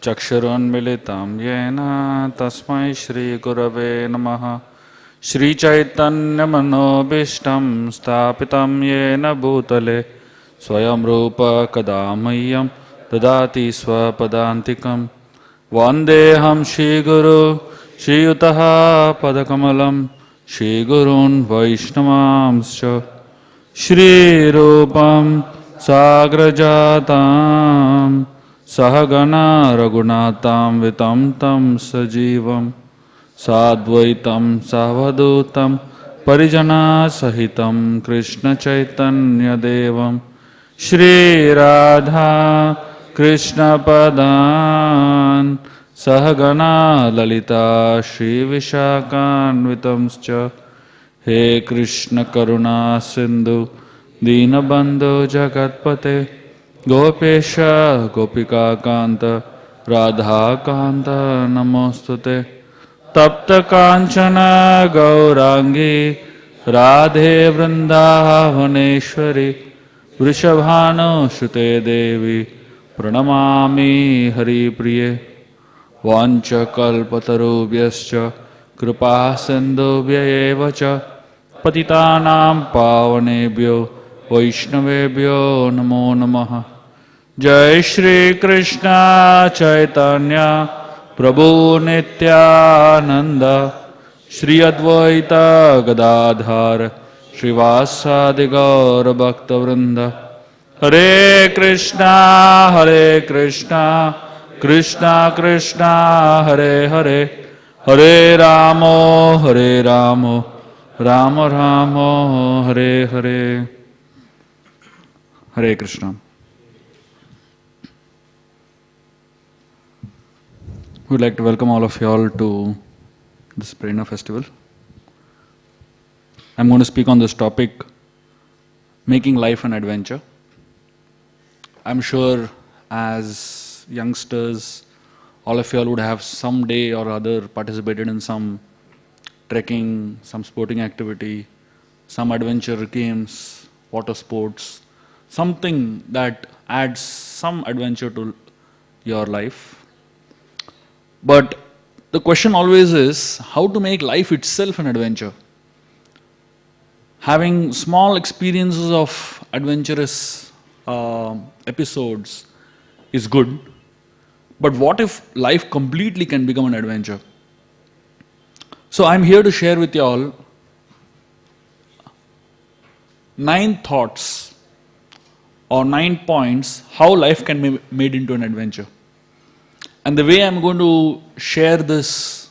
चक्षुरुन्मिलितं येन तस्मै श्रीगुरवे नमः। श्रीचैतन्यमनोभीष्टं स्थापितं येन भूतले स्वयं रूप कदा मह्यं ददाति स्वपदान्तिकं। वन्देऽहं श्रीगुरु श्रीयुतः पदकमलं श्रीगुरून् वैष्णवांश्च श्रीरूपं साग्रजातां सहगणा रघुनाथां वितं तं सजीवं साद्वैतं सावधूतं परिजनसहितं कृष्णचैतन्यदेवं श्रीराधा कृष्णपदान् सहगणा ललिता श्रीविशाखान्वितंश्च। हे कृष्ण करुणा सिंधु दीनबंधु जगत्पते गोपेश गोपिका कांत राधा कांत नमोस्तुते। तप्त कांचन गौरांगी राधे वृंदावनेश्वरी वृषभानुसुते देवी प्रणमामि हरिप्रिये। वाञ्छकल्पतरुभ्यश्च कृपा सिन्धुभ्य एव च पतितानां पावनेभ्यो वैष्णवेभ्यो नमो नमः। जय श्री कृष्ण चैतन्य प्रभु नित्यानंद श्री अद्वैत गदाधर श्रीवासादि गौर भक्तवृंद। हरे कृष्णा कृष्णा कृष्णा हरे हरे हरे राम राम राम हरे हरे। हरे Krishna. We'd like to welcome all of you all to this Prerana festival. I'm going to speak on this topic, making life an adventure. I'm sure as youngsters, all of you all would have some day or other participated in some trekking, some sporting activity, some adventure games, water sports, something that adds some adventure to your life. But the question always is how to make life itself an adventure. Having small experiences of adventurous episodes is good, but what if life completely can become an adventure? So I'm here to share with you all 9 thoughts or 9 points how life can be made into an adventure. And the way I'm going to share these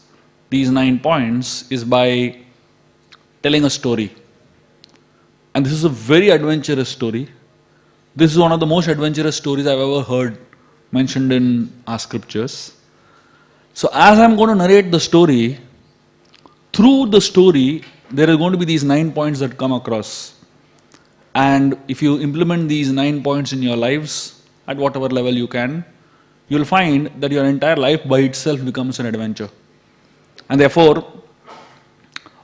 9 points is by telling a story. And this is a very adventurous story. This is one of the most adventurous stories I've ever heard mentioned in our scriptures. So as I'm going to narrate the story, through the story, there are going to be these 9 points that come across. And if you implement these 9 points in your lives, at whatever level you can, you'll find that your entire life by itself becomes an adventure. And therefore,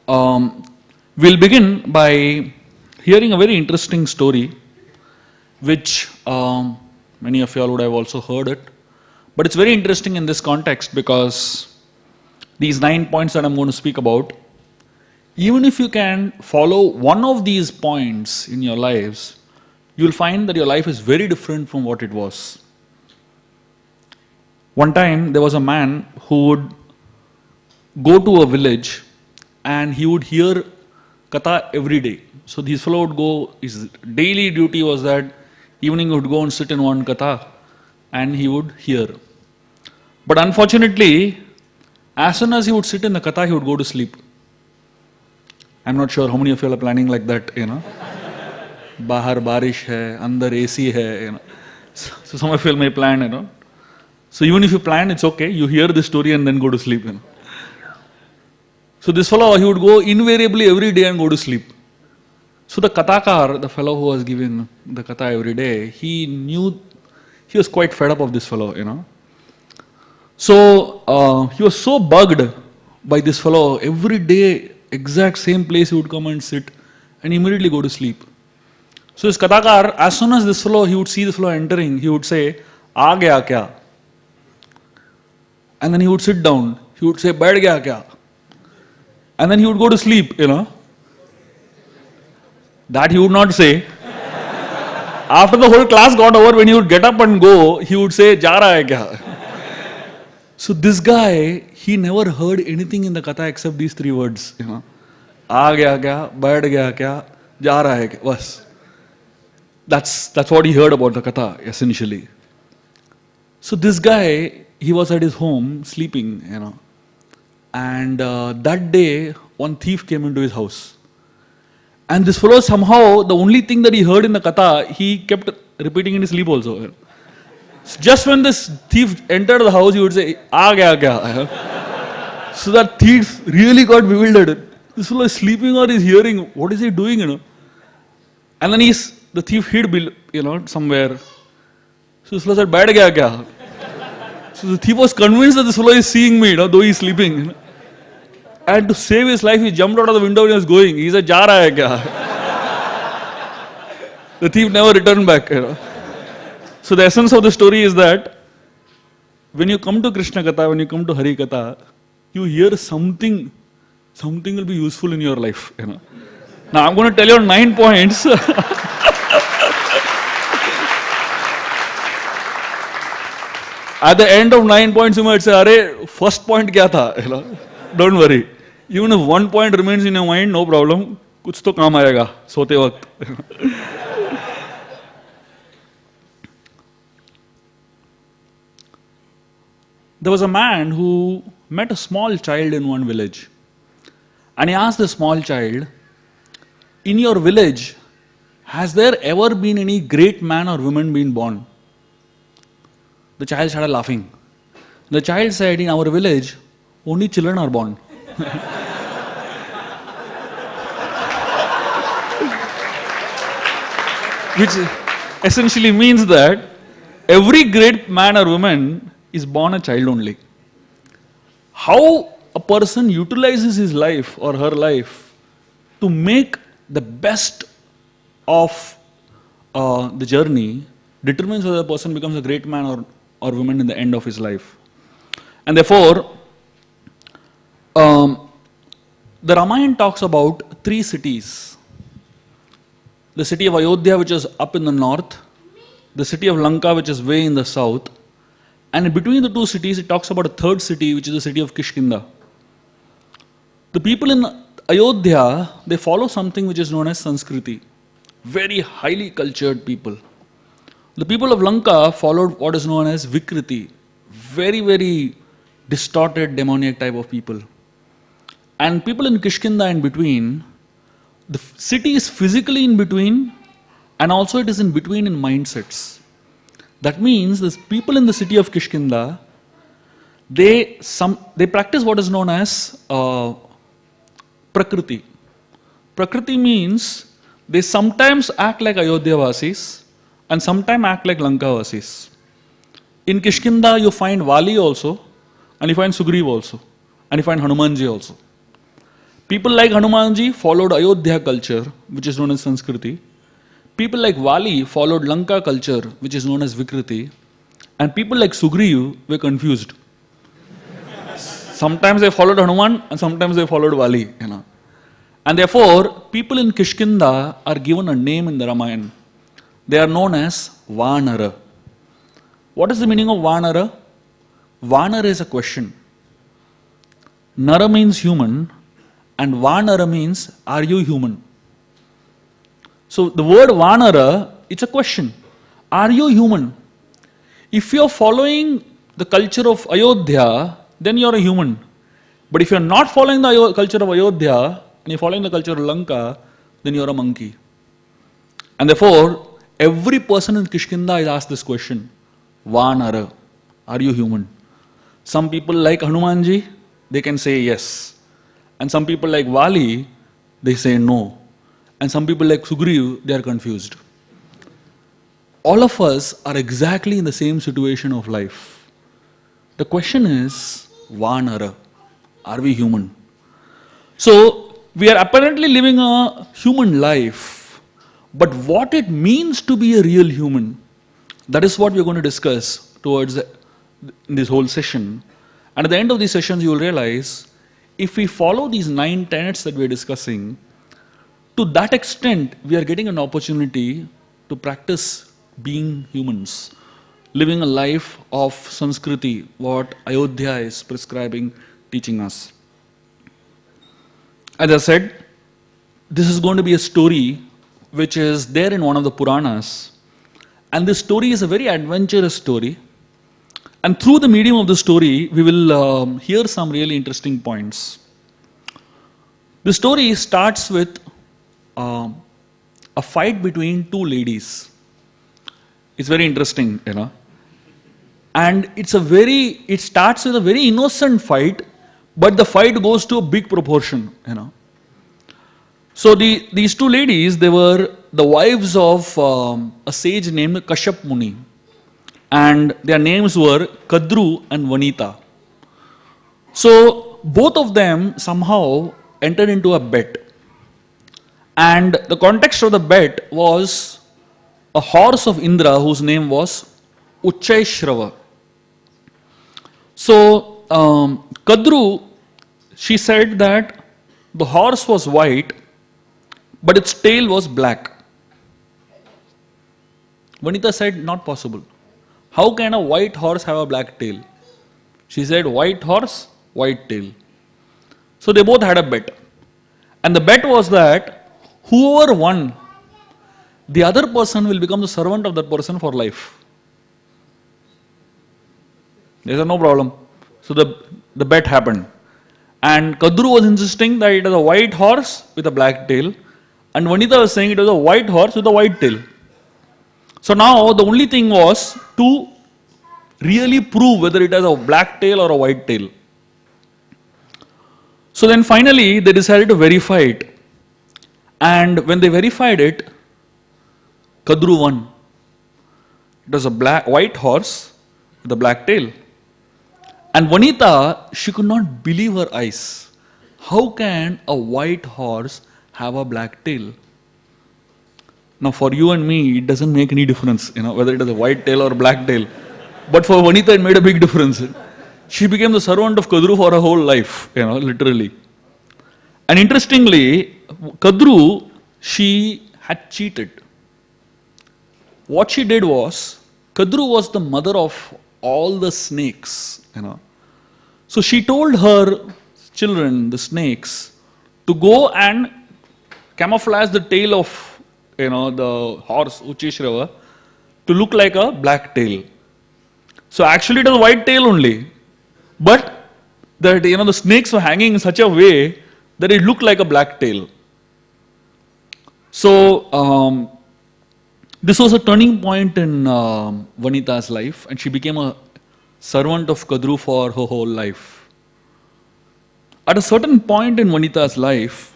we'll begin by hearing a very interesting story, which many of you all would have also heard it. But it's very interesting in this context because these 9 points that I'm going to speak about, even if you can follow one of these points in your lives, you'll find that your life is very different from what it was. One time there was a man who would go to a village and he would hear katha every day. So this fellow would go, his daily duty was that evening he would go and sit in one katha and he would hear. But unfortunately, as soon as he would sit in the katha, he would go to sleep. I'm not sure how many of you are planning like that, you know. Bahar barish hai, andar AC hai, you know. So some of you may plan, you know. So even if you plan, it's okay. You hear the story and then go to sleep. You know. So this fellow, he would go invariably every day and go to sleep. So the kathakar, the fellow who was giving the katha every day, he knew, he was quite fed up of this fellow, you know. So he was so bugged by this fellow. Every day, exact same place he would come and sit and immediately go to sleep. So this kathakar, as soon as this fellow, he would see this fellow entering, he would say, "Aa gaya kya?" And then he would sit down. He would say, "Baith gaya kya?" And then he would go to sleep, That he would not say. After the whole class got over, when he would get up and go, he would say, "Ja raha hai kya?" So this guy, he never heard anything in the katha except these three words, "Aa gaya kya, baith gaya kya, ja raha hai kya." Bas. That's what he heard about the katha, essentially. So this guy, he was at his home sleeping, And that day, one thief came into his house. And this fellow somehow, the only thing that he heard in the katha, he kept repeating in his sleep also. Just when this thief entered the house, he would say, "Aa gaya kya?" So that thief really got bewildered. This fellow is sleeping or is hearing. What is he doing, And then the thief hid, somewhere. So this fellow said, "Baith gaya kya?" So the thief was convinced that this fellow is seeing me, though he is sleeping. And to save his life, he jumped out of the window and he was going. He said, "Ja raha hai kya?" The thief never returned back. So the essence of the story is that when you come to Krishna Katha, when you come to Hari Katha, you hear something will be useful in your life. Now I'm going to tell you 9 points. At the end of 9 points, you might say, "Arey, first point kya tha?" Don't worry. Even if 1 point remains in your mind, no problem. Kuch to kaam aayega, sote waqt. There was a man who met a small child in one village. And he asked the small child, "In your village, has there ever been any great man or woman been born?" The child started laughing. The child said, "In our village, only children are born." Which essentially means that every great man or woman is born a child only. How a person utilizes his life or her life to make the best of the journey determines whether a person becomes a great man or woman in the end of his life. And therefore, the Ramayana talks about 3 cities. The city of Ayodhya, which is up in the north, the city of Lanka, which is way in the south, and in between the 2 cities, it talks about a 3rd city, which is the city of Kishkinda. The people in Ayodhya, they follow something which is known as Sanskriti, very highly cultured people. The people of Lanka followed what is known as Vikriti, very, very distorted, demoniac type of people. And people in Kishkinda in between, the city is physically in between, and also it is in between in mindsets. That means the people in the city of Kishkinda, they practice what is known as Prakriti. Prakriti means they sometimes act like Ayodhya Vasis and sometimes act like Lanka Vasis. In Kishkinda, you find Vali also, and you find Sugriv also, and you find Hanumanji also. People like Hanumanji followed Ayodhya culture, which is known as Sanskriti. People like Vali followed Lanka culture, which is known as Vikriti. And people like Sugriv were confused. Sometimes they followed Hanuman and sometimes they followed Vali. And therefore, people in Kishkinda are given a name in the Ramayana. They are known as Vanara. What is the meaning of Vanara? Vanara is a question. Nara means human, and Vanara means, are you human? So the word Vanara, it's a question. Are you human? If you're following the culture of Ayodhya, then you're a human. But if you're not following the culture of Ayodhya, and you're following the culture of Lanka, then you're a monkey. And therefore, every person in Kishkinda is asked this question, Vanara, are you human? Some people like Hanumanji, they can say yes. And some people like Vali, they say no. And some people like Sugriv, they are confused. All of us are exactly in the same situation of life. The question is, Vanara, are we human? So, we are apparently living a human life, but what it means to be a real human, that is what we are going to discuss in this whole session. And at the end of these sessions, you will realize if we follow these 9 tenets that we are discussing, to that extent, we are getting an opportunity to practice being humans, living a life of Sanskriti, what Ayodhya is prescribing, teaching us. As I said, this is going to be a story which is there in one of the Puranas. And this story is a very adventurous story. And through the medium of the story, we will hear some really interesting points. The story starts with a fight between 2 ladies. It's very interesting, And it starts with a very innocent fight, but the fight goes to a big proportion, So these 2 ladies, they were the wives of a sage named Kashyap Muni. And their names were Kadru and Vanita. So both of them somehow entered into a bet. And the context of the bet was a horse of Indra whose name was Uchchaishrava. So Kadru, she said that the horse was white, but its tail was black. Vanita said, not possible. How can a white horse have a black tail? She said, white horse, white tail. So they both had a bet. And the bet was that whoever won, the other person will become the servant of that person for life. They said, no problem. So the bet happened. And Kadru was insisting that it was a white horse with a black tail. And Vanita was saying it was a white horse with a white tail. So now the only thing was to really prove whether it has a black tail or a white tail. So then finally they decided to verify it. And when they verified it, Kadru won. It was a white horse with a black tail. And Vanita, she could not believe her eyes. How can a white horse have a black tail? Now for you and me, it doesn't make any difference, whether it is a white tail or a black tail. But for Vanita, it made a big difference. She became the servant of Kadru for her whole life, literally. And interestingly, Kadru, she had cheated. What she did was, Kadru was the mother of all the snakes, So she told her children, the snakes, to go and camouflage the tail of the horse Uchchaishrava to look like a black tail. So actually it was a white tail only, but that the snakes were hanging in such a way that it looked like a black tail. So this was a turning point in Vanita's life, and she became a servant of Kadru for her whole life. At a certain point in Vanita's life,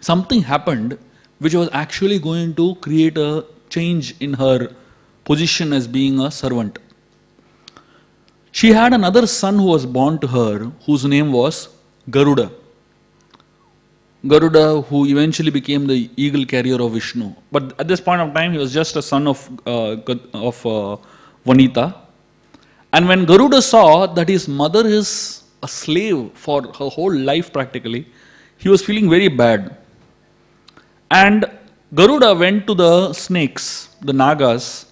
something happened which was actually going to create a change in her position as being a servant. She had another son who was born to her, whose name was Garuda. Garuda, who eventually became the eagle carrier of Vishnu. But at this point of time, he was just a son of Vanita. And when Garuda saw that his mother is a slave for her whole life practically, he was feeling very bad. And Garuda went to the snakes, the Nagas,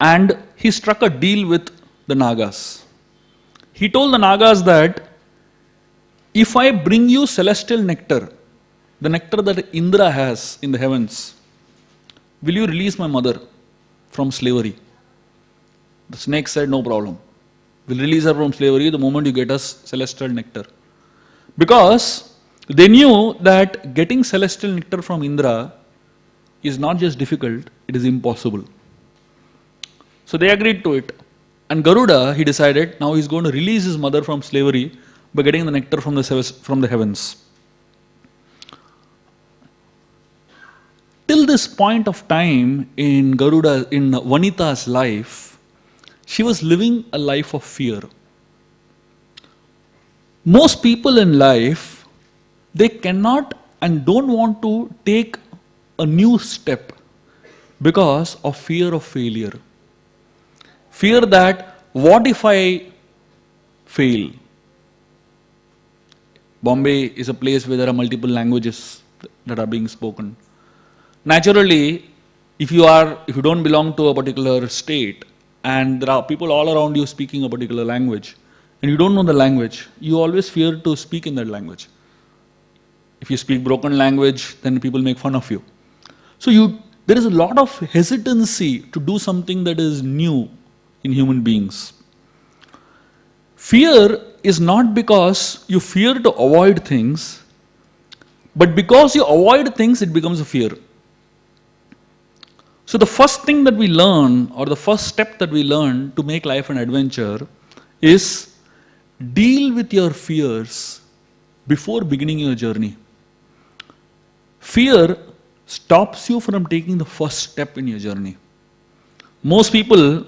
and he struck a deal with the Nagas. He told the Nagas that if I bring you celestial nectar, the nectar that Indra has in the heavens, will you release my mother from slavery? The snake said, no problem. We'll release her from slavery the moment you get us celestial nectar. Because they knew that getting celestial nectar from Indra is not just difficult, it is impossible. So they agreed to it. And Garuda, he decided, now he's going to release his mother from slavery by getting the nectar from the heavens. Till this point of time in Vanita's life, she was living a life of fear. Most people in life, they cannot and don't want to take a new step because of fear of failure. Fear that, what if I fail. Bombay is a place where there are multiple languages that are being spoken. Naturally, if you don't belong to a particular state and there are people all around you speaking a particular language and you don't know the language, you always fear to speak in that language. If you speak broken language, then people make fun of you. So there is a lot of hesitancy to do something that is new in human beings. Fear is not because you fear to avoid things, but because you avoid things, it becomes a fear. So the first thing that we learn, or the first step that we learn to make life an adventure, is deal with your fears before beginning your journey. Fear stops you from taking the first step in your journey. Most people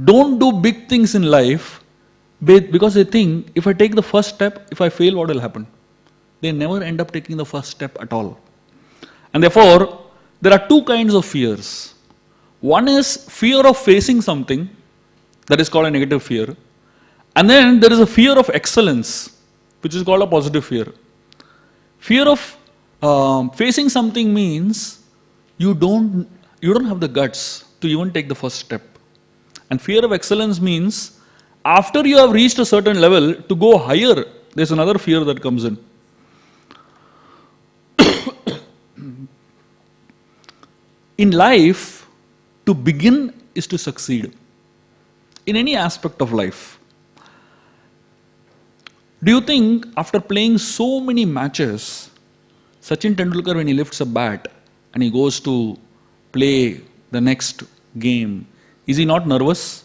don't do big things in life because they think, if I take the first step, if I fail, what will happen? They never end up taking the first step at all. And therefore, there are two kinds of fears. One is fear of facing something, that is called a negative fear. And then there is a fear of excellence, which is called a positive fear. Fear of facing something means you don't have the guts to even take the first step. And fear of excellence means after you have reached a certain level, to go higher, there's another fear that comes in. In life, to begin is to succeed. In any aspect of life. Do you think after playing so many matches, Sachin Tendulkar, when he lifts a bat and he goes to play the next game, is he not nervous?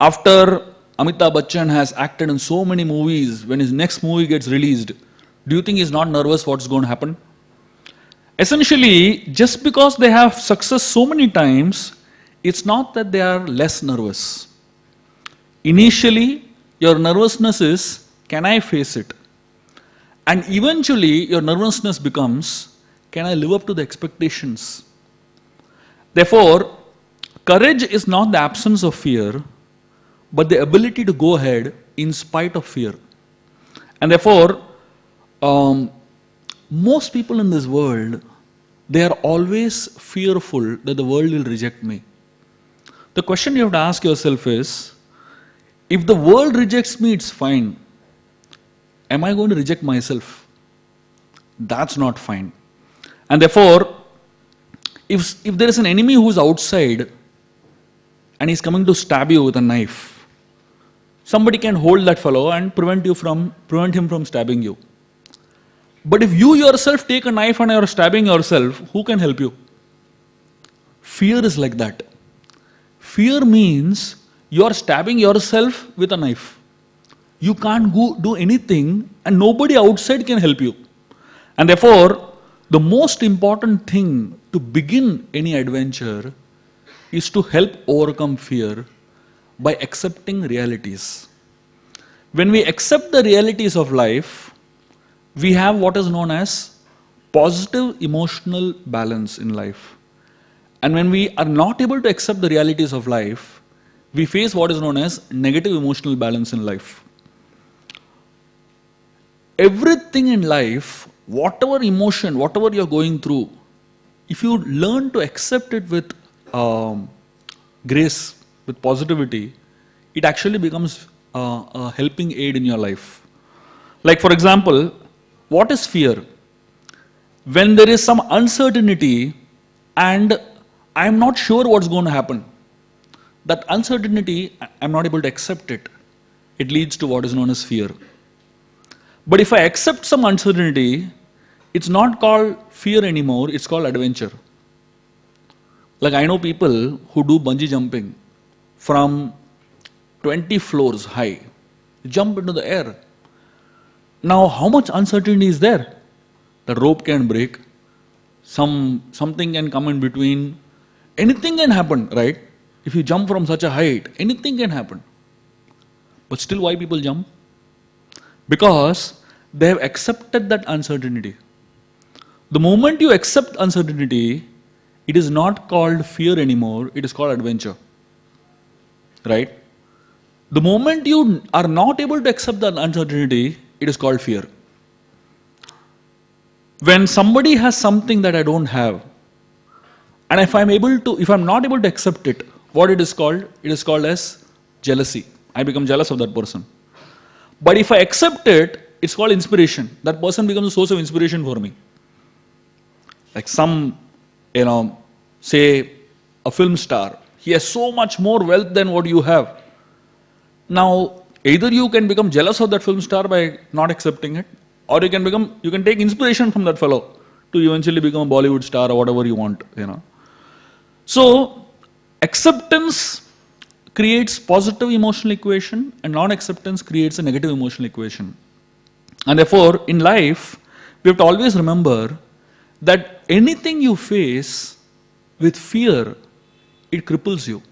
After Amitabh Bachchan has acted in so many movies, when his next movie gets released, do you think he's not nervous what's going to happen? Essentially, just because they have success so many times, it's not that they are less nervous. Initially, your nervousness is, can I face it? And eventually, your nervousness becomes, can I live up to the expectations? Therefore, courage is not the absence of fear, but the ability to go ahead in spite of fear. And therefore, most people in this world, they are always fearful that the world will reject me. The question you have to ask yourself is, if the world rejects me, it's fine. Am I going to reject myself? That's not fine. And therefore, if there is an enemy who is outside and he's coming to stab you with a knife, somebody can hold that fellow and prevent him from stabbing you. But if you yourself take a knife and you are stabbing yourself, who can help you? Fear is like that. Fear means you are stabbing yourself with a knife. You can't do anything and nobody outside can help you. And therefore, the most important thing to begin any adventure is to help overcome fear by accepting realities. When we accept the realities of life, we have what is known as positive emotional balance in life. And when we are not able to accept the realities of life, we face what is known as negative emotional balance in life. Everything in life, whatever emotion, whatever you're going through, if you learn to accept it with grace, with positivity, it actually becomes a helping aid in your life. Like for example, what is fear? When there is some uncertainty and I'm not sure what's going to happen. That uncertainty, I'm not able to accept it. It leads to what is known as fear. But if I accept some uncertainty, it's not called fear anymore, it's called adventure. Like I know people who do bungee jumping from 20 floors high, jump into the air. Now how much uncertainty is there? The rope can break, something can come in between, anything can happen, right? If you jump from such a height, anything can happen. But still why people jump? Because they have accepted that uncertainty. The moment you accept uncertainty, it is not called fear anymore, it is called adventure. Right? The moment you are not able to accept that uncertainty, it is called fear. When somebody has something that I don't have, and if I'm not able to accept it, what it is called? It is called as jealousy. I become jealous of that person. But if I accept it, it's called inspiration. That person becomes a source of inspiration for me. Like say a film star. He has so much more wealth than what you have. Now, either you can become jealous of that film star by not accepting it, or you can take inspiration from that fellow to eventually become a Bollywood star or whatever you want. So, acceptance creates positive emotional equation, and non-acceptance creates a negative emotional equation. And therefore, in life, we have to always remember that anything you face with fear, it cripples you.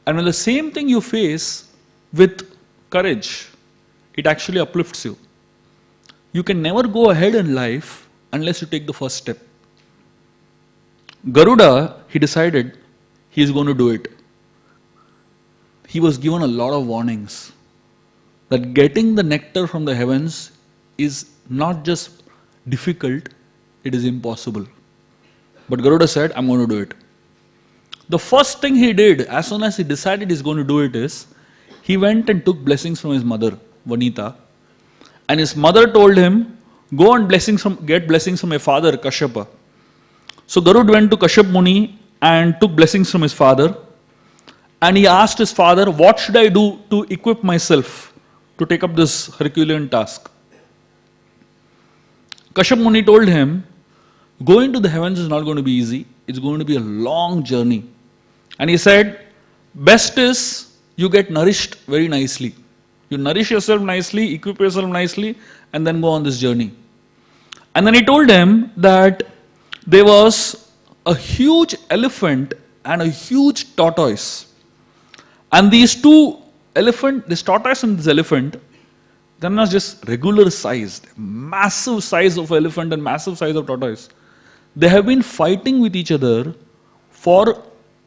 And when the same thing you face with courage, it actually uplifts you. You can never go ahead in life unless you take the first step. Garuda, he decided he is going to do it. He was given a lot of warnings that getting the nectar from the heavens is not just difficult, it is impossible. But Garuda said, I'm going to do it. The first thing he did, as soon as he decided he's going to do it, is he went and took blessings from his mother, Vanita. And his mother told him, go and get blessings from your father, Kashyapa. So Garuda went to Kashyap Muni and took blessings from his father. And he asked his father, what should I do to equip myself to take up this Herculean task? Kashyap Muni told him, going to the heavens is not going to be easy. It's going to be a long journey. And he said, best is you get nourished very nicely. You nourish yourself nicely, equip yourself nicely, and then go on this journey. And then he told him that there was a huge elephant and a huge tortoise. And these two this tortoise and this elephant, they're not just regular sized, massive size of elephant and massive size of tortoise. They have been fighting with each other for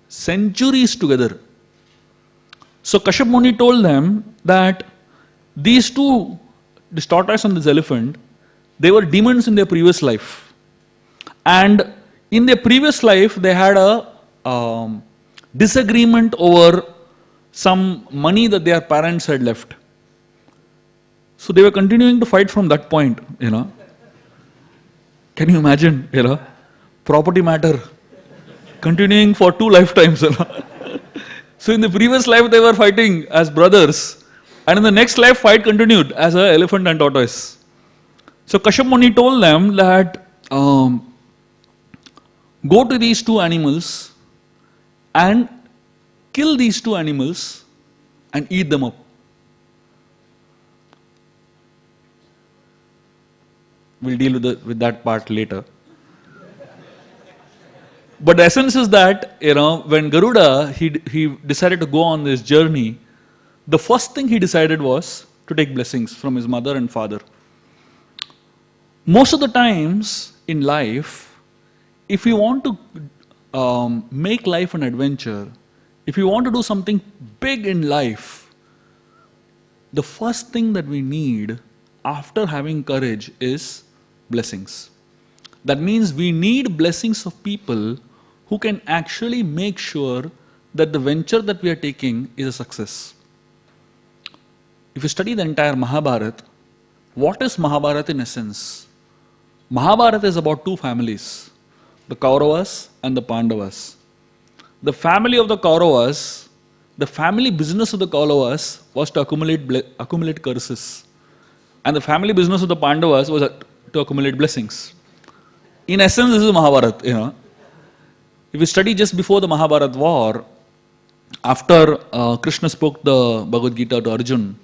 centuries together. So Kashyap Muni told them that these two, this tortoise and this elephant, they were demons in their previous life. And in their previous life, they had a disagreement over some money that their parents had left. So they were continuing to fight from that point, Can you imagine, property matter continuing for 2 lifetimes, So in the previous life they were fighting as brothers, and in the next life fight continued as an elephant and tortoise. So Kashyap Muni told them that go to these two animals and kill these two animals and eat them up. We'll deal with that part later. But the essence is that, when Garuda, he decided to go on this journey, the first thing he decided was to take blessings from his mother and father. Most of the times in life, if you want to make life an adventure, if you want to do something big in life, the first thing that we need after having courage is blessings. That means we need blessings of people who can actually make sure that the venture that we are taking is a success. If you study the entire Mahabharata, what is Mahabharata in essence? Mahabharata is about two families, the Kauravas and the Pandavas. The family of the Kauravas, the family business of the Kauravas was to accumulate curses. And the family business of the Pandavas was to accumulate blessings. In essence, this is Mahabharata, If you study just before the Mahabharata war, after Krishna spoke the Bhagavad Gita to Arjun,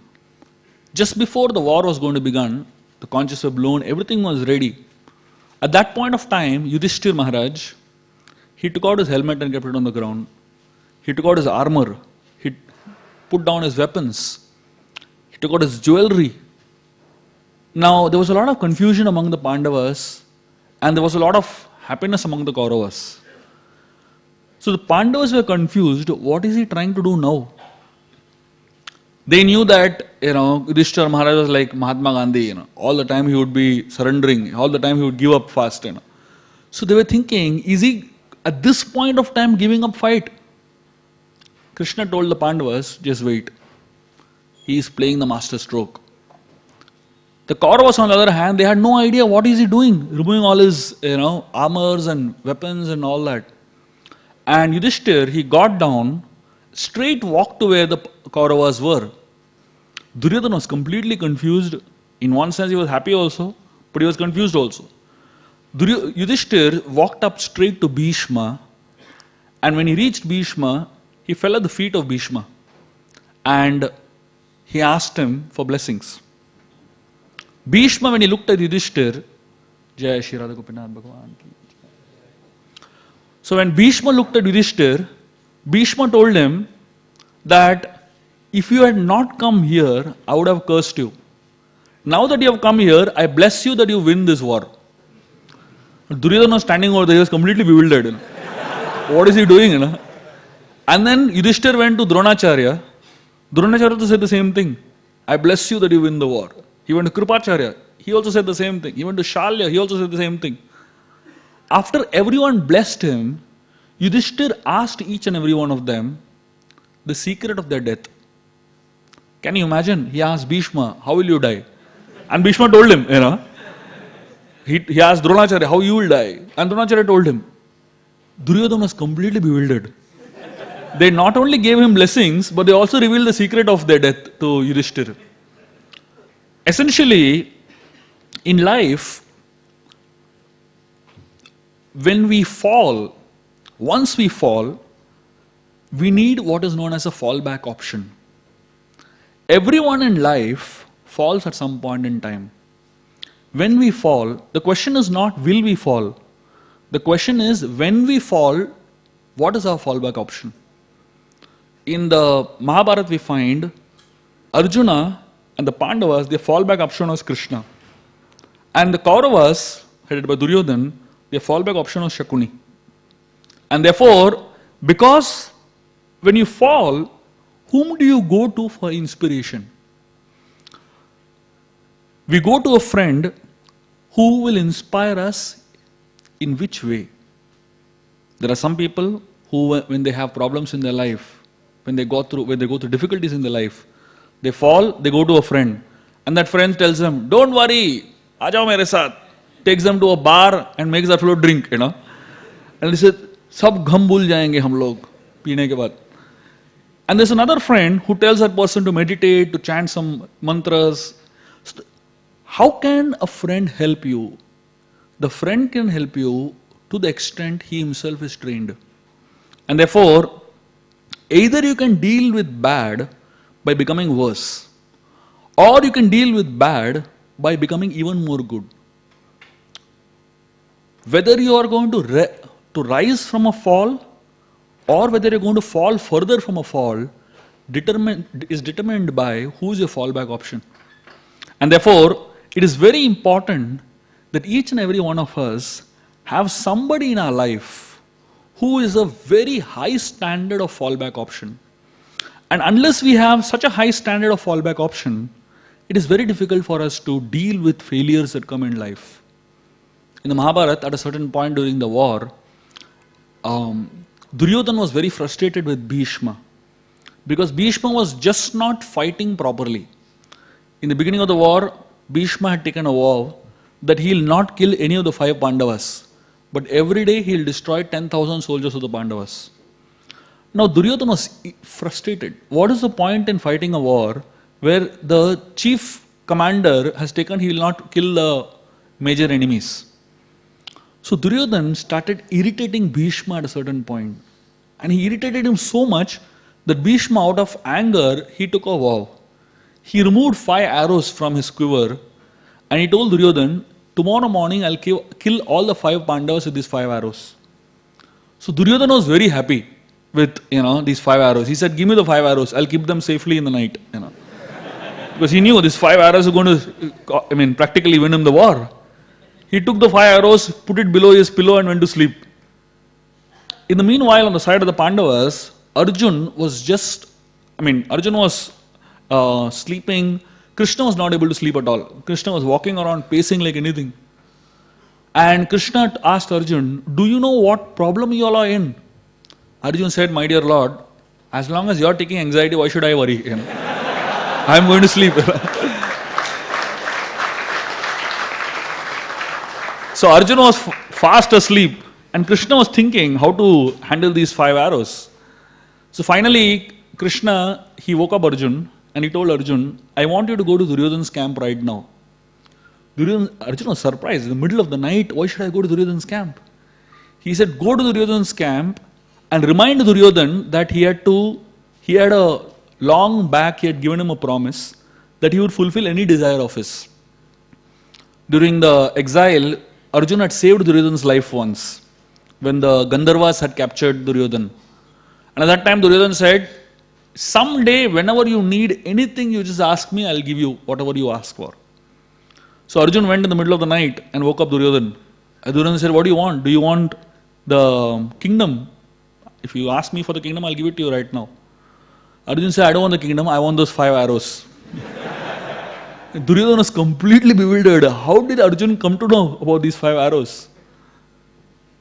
just before the war was going to begin, the conches were blown, everything was ready. At that point of time, Yudhishthir Maharaj, he took out his helmet and kept it on the ground. He took out his armor. He put down his weapons. He took out his jewelry. Now, there was a lot of confusion among the Pandavas, and there was a lot of happiness among the Kauravas. So the Pandavas were confused, what is he trying to do now? They knew that, Yudhishthira Maharaj was like Mahatma Gandhi, all the time he would be surrendering, all the time he would give up fast. So they were thinking, is he at this point of time giving up fight? Krishna told the Pandavas, just wait. He is playing the master stroke. The Kauravas, on the other hand, they had no idea what is he doing, removing all his, armors and weapons and all that. And Yudhishthir, he got down, straight walked to where the Kauravas were. Duryodhana was completely confused. In one sense, he was happy also, but he was confused also. Yudhishthir walked up straight to Bhishma, and when he reached Bhishma, he fell at the feet of Bhishma, and he asked him for blessings. Bhishma, when he looked at Yudhishthir, Jai Shri Radha Gopinath Bhagavan ki Jai. So when Bhishma looked at Yudhishthir, Bhishma told him that if you had not come here, I would have cursed you. Now that you have come here, I bless you that you win this war. Duryodhana was standing over there, he was completely bewildered. What is he doing? And then Yudhishthir went to Dronacharya. Dronacharya also said the same thing. I bless you that you win the war. He went to Kripacharya. He also said the same thing. He went to Shalya. He also said the same thing. After everyone blessed him, Yudhishthir asked each and every one of them the secret of their death. Can you imagine? He asked Bhishma, how will you die? And Bhishma told him, He asked Dronacharya, how you will die? And Dronacharya told him. Duryodhana was completely bewildered. They not only gave him blessings, but they also revealed the secret of their death to Yudhishthira. Essentially, in life, when we fall, once we fall, we need what is known as a fallback option. Everyone in life falls at some point in time. When we fall, the question is not will we fall. The question is when we fall, what is our fallback option? In the Mahabharata we find Arjuna and the Pandavas, their fallback option was Krishna. And the Kauravas, headed by Duryodhana, their fallback option was Shakuni. And therefore, because when you fall, whom do you go to for inspiration? We go to a friend who will inspire us in which way? There are some people who, when they have problems in their life, when they go through difficulties in their life, they fall, they go to a friend. And that friend tells them, don't worry, aa jao mere saath. Takes them to a bar and makes that fellow drink, And he said, sab gham bhul jayenge hum log, peene ke baad. And there's another friend who tells that person to meditate, to chant some mantras. So how can a friend help you? The friend can help you to the extent he himself is trained. And therefore, either you can deal with bad by becoming worse, or you can deal with bad by becoming even more good. Whether you are going to rise from a fall, or whether you're going to fall further from a fall, is determined by who is your fallback option. And therefore, it is very important that each and every one of us have somebody in our life who is a very high standard of fallback option. And unless we have such a high standard of fallback option, it is very difficult for us to deal with failures that come in life. In the Mahabharata, at a certain point during the war, Duryodhana was very frustrated with Bhishma because Bhishma was just not fighting properly. In the beginning of the war, Bhishma had taken a vow that he will not kill any of the 5 Pandavas, but every day he will destroy 10,000 soldiers of the Pandavas. Now Duryodhana was frustrated. What is the point in fighting a war where the chief commander has taken he will not kill the major enemies? So Duryodhana started irritating Bhishma at a certain point. And he irritated him so much that Bhishma, out of anger, he took a vow. He removed 5 arrows from his quiver and he told Duryodhana, tomorrow morning I'll kill all the 5 Pandavas with these 5 arrows. So Duryodhana was very happy with these 5 arrows. He said, give me the 5 arrows, I'll keep them safely in the night. Because he knew these 5 arrows are going to practically win him the war. He took the 5 arrows, put it below his pillow and went to sleep. In the meanwhile, on the side of the Pandavas, Arjun was sleeping. Krishna was not able to sleep at all. Krishna was walking around pacing like anything. And Krishna asked Arjun, do you know what problem you all are in? Arjun said, my dear Lord, as long as you are taking anxiety, why should I worry? I am going to sleep. So Arjuna was fast asleep and Krishna was thinking how to handle these 5 arrows. So finally, Krishna, he woke up Arjun and he told Arjun, I want you to go to Duryodhana's camp right now. Arjuna was surprised. In the middle of the night, why should I go to Duryodhana's camp? He said, go to Duryodhana's camp and remind Duryodhan that he had a long back, he had given him a promise that he would fulfill any desire of his. During the exile, Arjuna had saved Duryodhana's life once when the Gandharvas had captured Duryodhan. And at that time, Duryodhan said, someday, whenever you need anything, you just ask me, I'll give you whatever you ask for. So Arjun went in the middle of the night and woke up Duryodhan. And Duryodhan said, what do you want? Do you want the kingdom? If you ask me for the kingdom, I'll give it to you right now. Arjun said, I don't want the kingdom, I want those 5 arrows. Duryodhan was completely bewildered. How did Arjun come to know about these 5 arrows?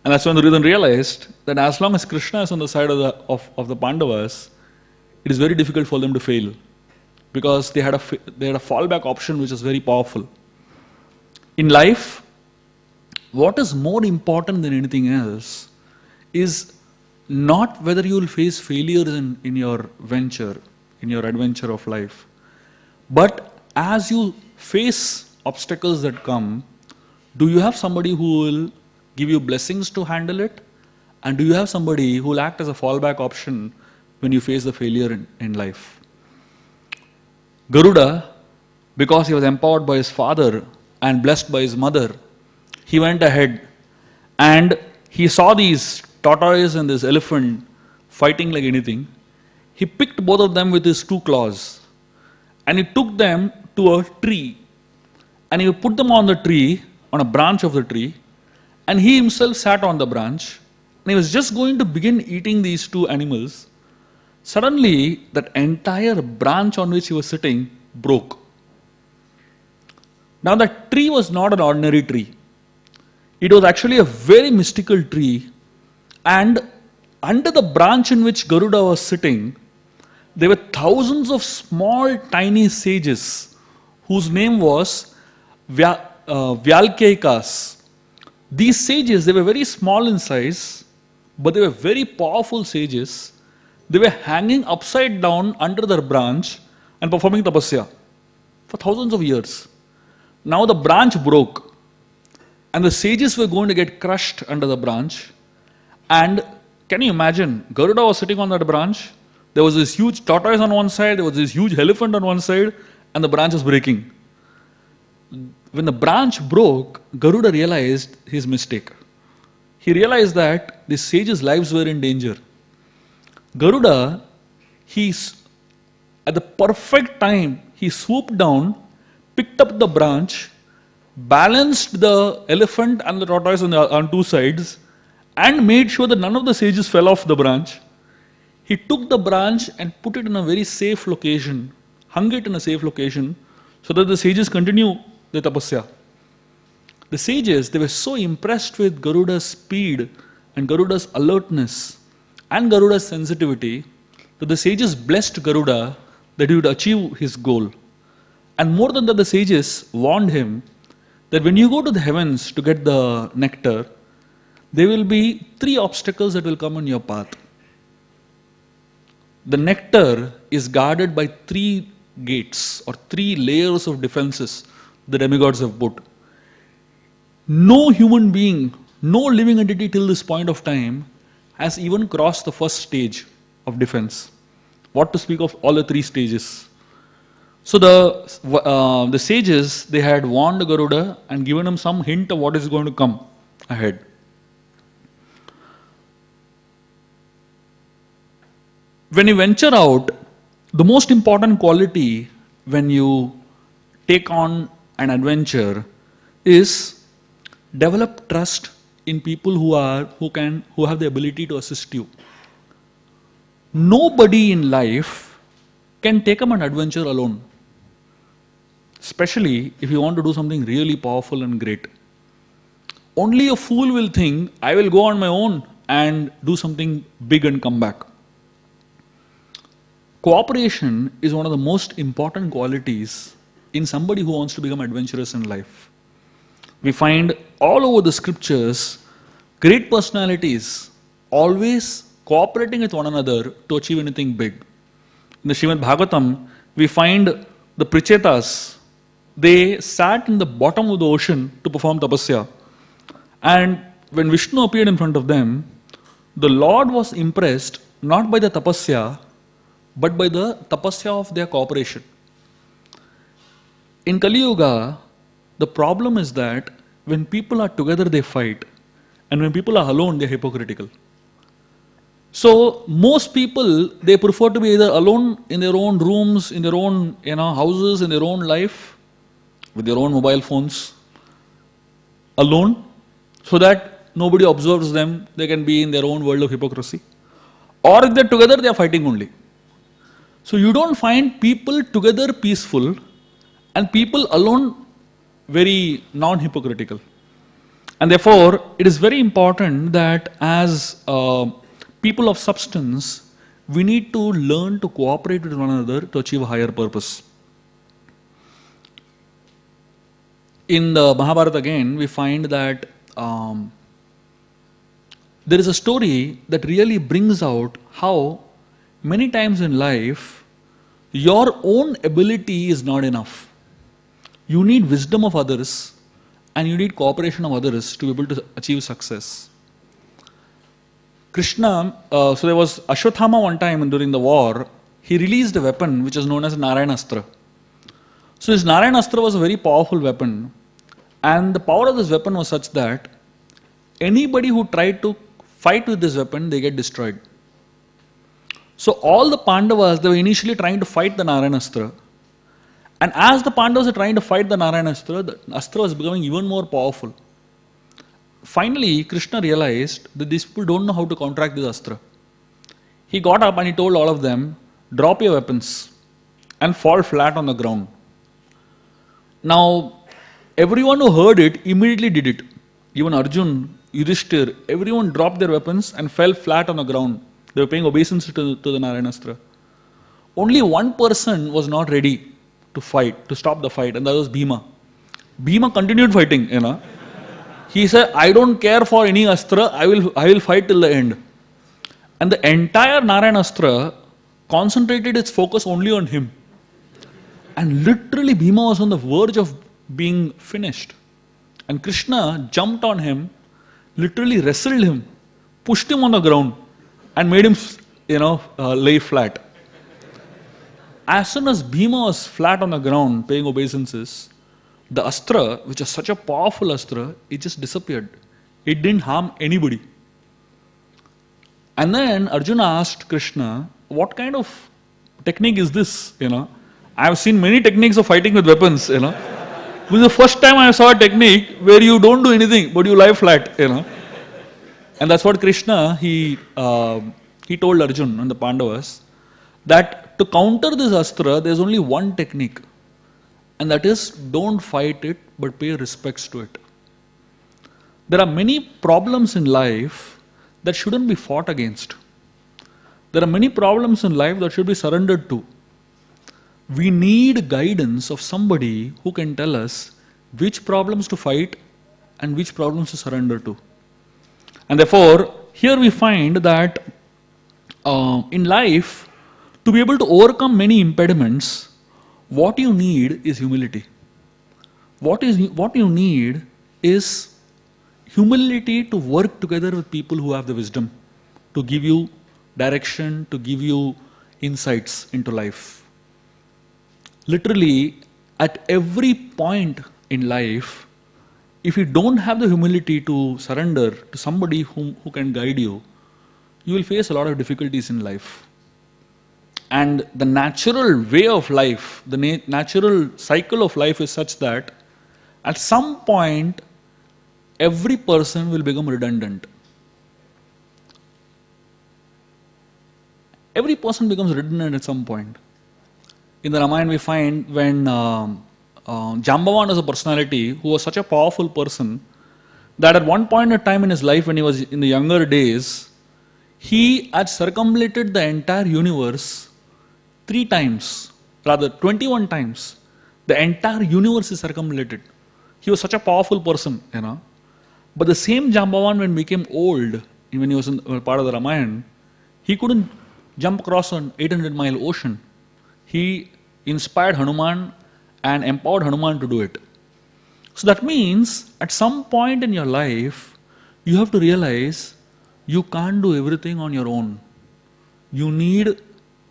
And that's when Duryodhan realized that as long as Krishna is on the side of the Pandavas, it is very difficult for them to fail. Because they had a fallback option which is very powerful. In life, what is more important than anything else is not whether you will face failures in your venture, in your adventure of life, but as you face obstacles that come, do you have somebody who will give you blessings to handle it? And do you have somebody who will act as a fallback option when you face the failure in life? Garuda, because he was empowered by his father and blessed by his mother, he went ahead and he saw these tortoise and this elephant fighting like anything. He picked both of them with his 2 claws and he took them to a tree and he put them on the tree, on a branch of the tree, and he himself sat on the branch and he was just going to begin eating these 2 animals. Suddenly, that entire branch on which he was sitting broke. Now that tree was not an ordinary tree. It was actually a very mystical tree, and under the branch in which Garuda was sitting, there were thousands of small tiny sages whose name was Vyalkekas. These sages, they were very small in size, but they were very powerful sages. They were hanging upside down under their branch and performing tapasya for thousands of years. Now the branch broke and the sages were going to get crushed under the branch. And can you imagine, Garuda was sitting on that branch, there was this huge tortoise on one side, there was this huge elephant on one side, and the branch was breaking. When the branch broke, Garuda realized his mistake. He realized that the sages' lives were in danger. Garuda, at the perfect time, he swooped down, picked up the branch, balanced the elephant and the tortoise on 2 sides, and made sure that none of the sages fell off the branch. He took the branch and put it in a very safe location, hung it in a safe location, so that the sages continue the tapasya. The sages, they were so impressed with Garuda's speed and Garuda's alertness and Garuda's sensitivity that the sages blessed Garuda that he would achieve his goal. And more than that, the sages warned him that when you go to the heavens to get the nectar, there will be 3 obstacles that will come on your path. The nectar is guarded by 3 gates or 3 layers of defenses the demigods have put. No human being, no living entity till this point of time has even crossed the first stage of defense. What to speak of all the 3 stages. So the sages, they had warned Garuda and given him some hint of what is going to come ahead. When you venture out, the most important quality when you take on an adventure is develop trust in people who have the ability to assist you. Nobody in life can take up an adventure alone, especially if you want to do something really powerful and great. Only a fool will think, I will go on my own and do something big and come back. Cooperation is one of the most important qualities in somebody who wants to become adventurous in life. We find all over the scriptures great personalities always cooperating with one another to achieve anything big. In the Srimad Bhagavatam, we find the Prichetas, they sat in the bottom of the ocean to perform tapasya. And when Vishnu appeared in front of them, the Lord was impressed not by the tapasya, but by the tapasya of their cooperation. In Kali Yuga, the problem is that when people are together, they fight, and when people are alone, they are hypocritical. So most people, they prefer to be either alone in their own rooms, in their own houses, in their own life, with their own mobile phones, alone, so that nobody observes them, they can be in their own world of hypocrisy. Or if they're together, they are fighting only. So you don't find people together peaceful and people alone very non-hypocritical. And therefore, it is very important that as people of substance, we need to learn to cooperate with one another to achieve a higher purpose. In the Mahabharata again, we find that there is a story that really brings out how many times in life your own ability is not enough. You need wisdom of others and you need cooperation of others to be able to achieve success. Krishna, so there was Ashwathama one time during the war, he released a weapon which is known as Narayanastra. So this Narayanastra was a very powerful weapon, and the power of this weapon was such that anybody who tried to fight with this weapon, they get destroyed. So all the Pandavas, they were initially trying to fight the Narayanastra, and as the Pandavas were trying to fight the Narayanastra, the Astra was becoming even more powerful. Finally, Krishna realized that these people don't know how to counteract this Astra. He got up and he told all of them, drop your weapons and fall flat on the ground. Now, everyone who heard it immediately did it. Even Arjun, Yudhishthir, everyone dropped their weapons and fell flat on the ground. They were paying obeisance to the Narayanastra. Only one person was not ready to fight, to stop the fight, and that was Bhima. Bhima continued fighting, He said, I don't care for any Astra, I will fight till the end. And the entire Narayanastra concentrated its focus only on him. And literally Bhima was on the verge of being finished. And Krishna jumped on him, literally wrestled him, pushed him on the ground, and made him, lay flat. As soon as Bhima was flat on the ground, paying obeisances, the Astra, which is such a powerful Astra, it just disappeared. It didn't harm anybody. And then Arjuna asked Krishna, what kind of technique is this? I have seen many techniques of fighting with weapons, This is the first time I saw a technique where you don't do anything, but you lie flat, And that's what Krishna, he told Arjuna and the Pandavas, that to counter this Astra, there's only one technique. And that is, don't fight it, but pay respects to it. There are many problems in life that shouldn't be fought against. There are many problems in life that should be surrendered to. We need guidance of somebody who can tell us which problems to fight and which problems to surrender to. And therefore, here we find that in life, to be able to overcome many impediments, what you need is humility. What you need is humility to work together with people who have the wisdom, to give you direction, to give you insights into life. Literally, at every point in life, if you don't have the humility to surrender to somebody who can guide you, you will face a lot of difficulties in life. And the natural way of life, the natural cycle of life is such that at some point, every person will become redundant. Every person becomes redundant at some point. In the Ramayana, we find when Jambavan was a personality who was such a powerful person that at one point in time in his life, when he was in the younger days, he had circumambulated the entire universe 3 times, rather 21 times. The entire universe is circumambulated. He was such a powerful person, you know. But the same Jambavan, when he became old, when he was in part of the Ramayana, he couldn't jump across an 800-mile ocean. He inspired Hanuman and empowered Hanuman to do it. So that means at some point in your life, you have to realize you can't do everything on your own. You need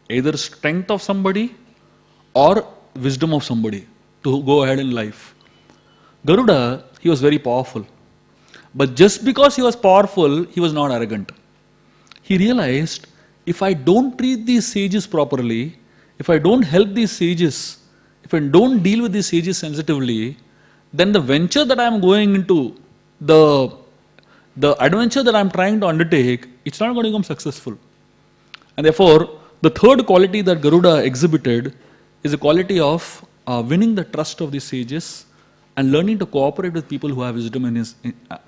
either strength of somebody or wisdom of somebody to go ahead in life. Garuda, he was very powerful. But just because he was powerful, he was not arrogant. He realized, if I don't treat these sages properly, if I don't help these sages, if I don't deal with these sages sensitively, then the venture that I am going into, the adventure that I am trying to undertake, it's not going to become successful. And therefore, the third quality that Garuda exhibited is a quality of winning the trust of these sages and learning to cooperate with people who have wisdom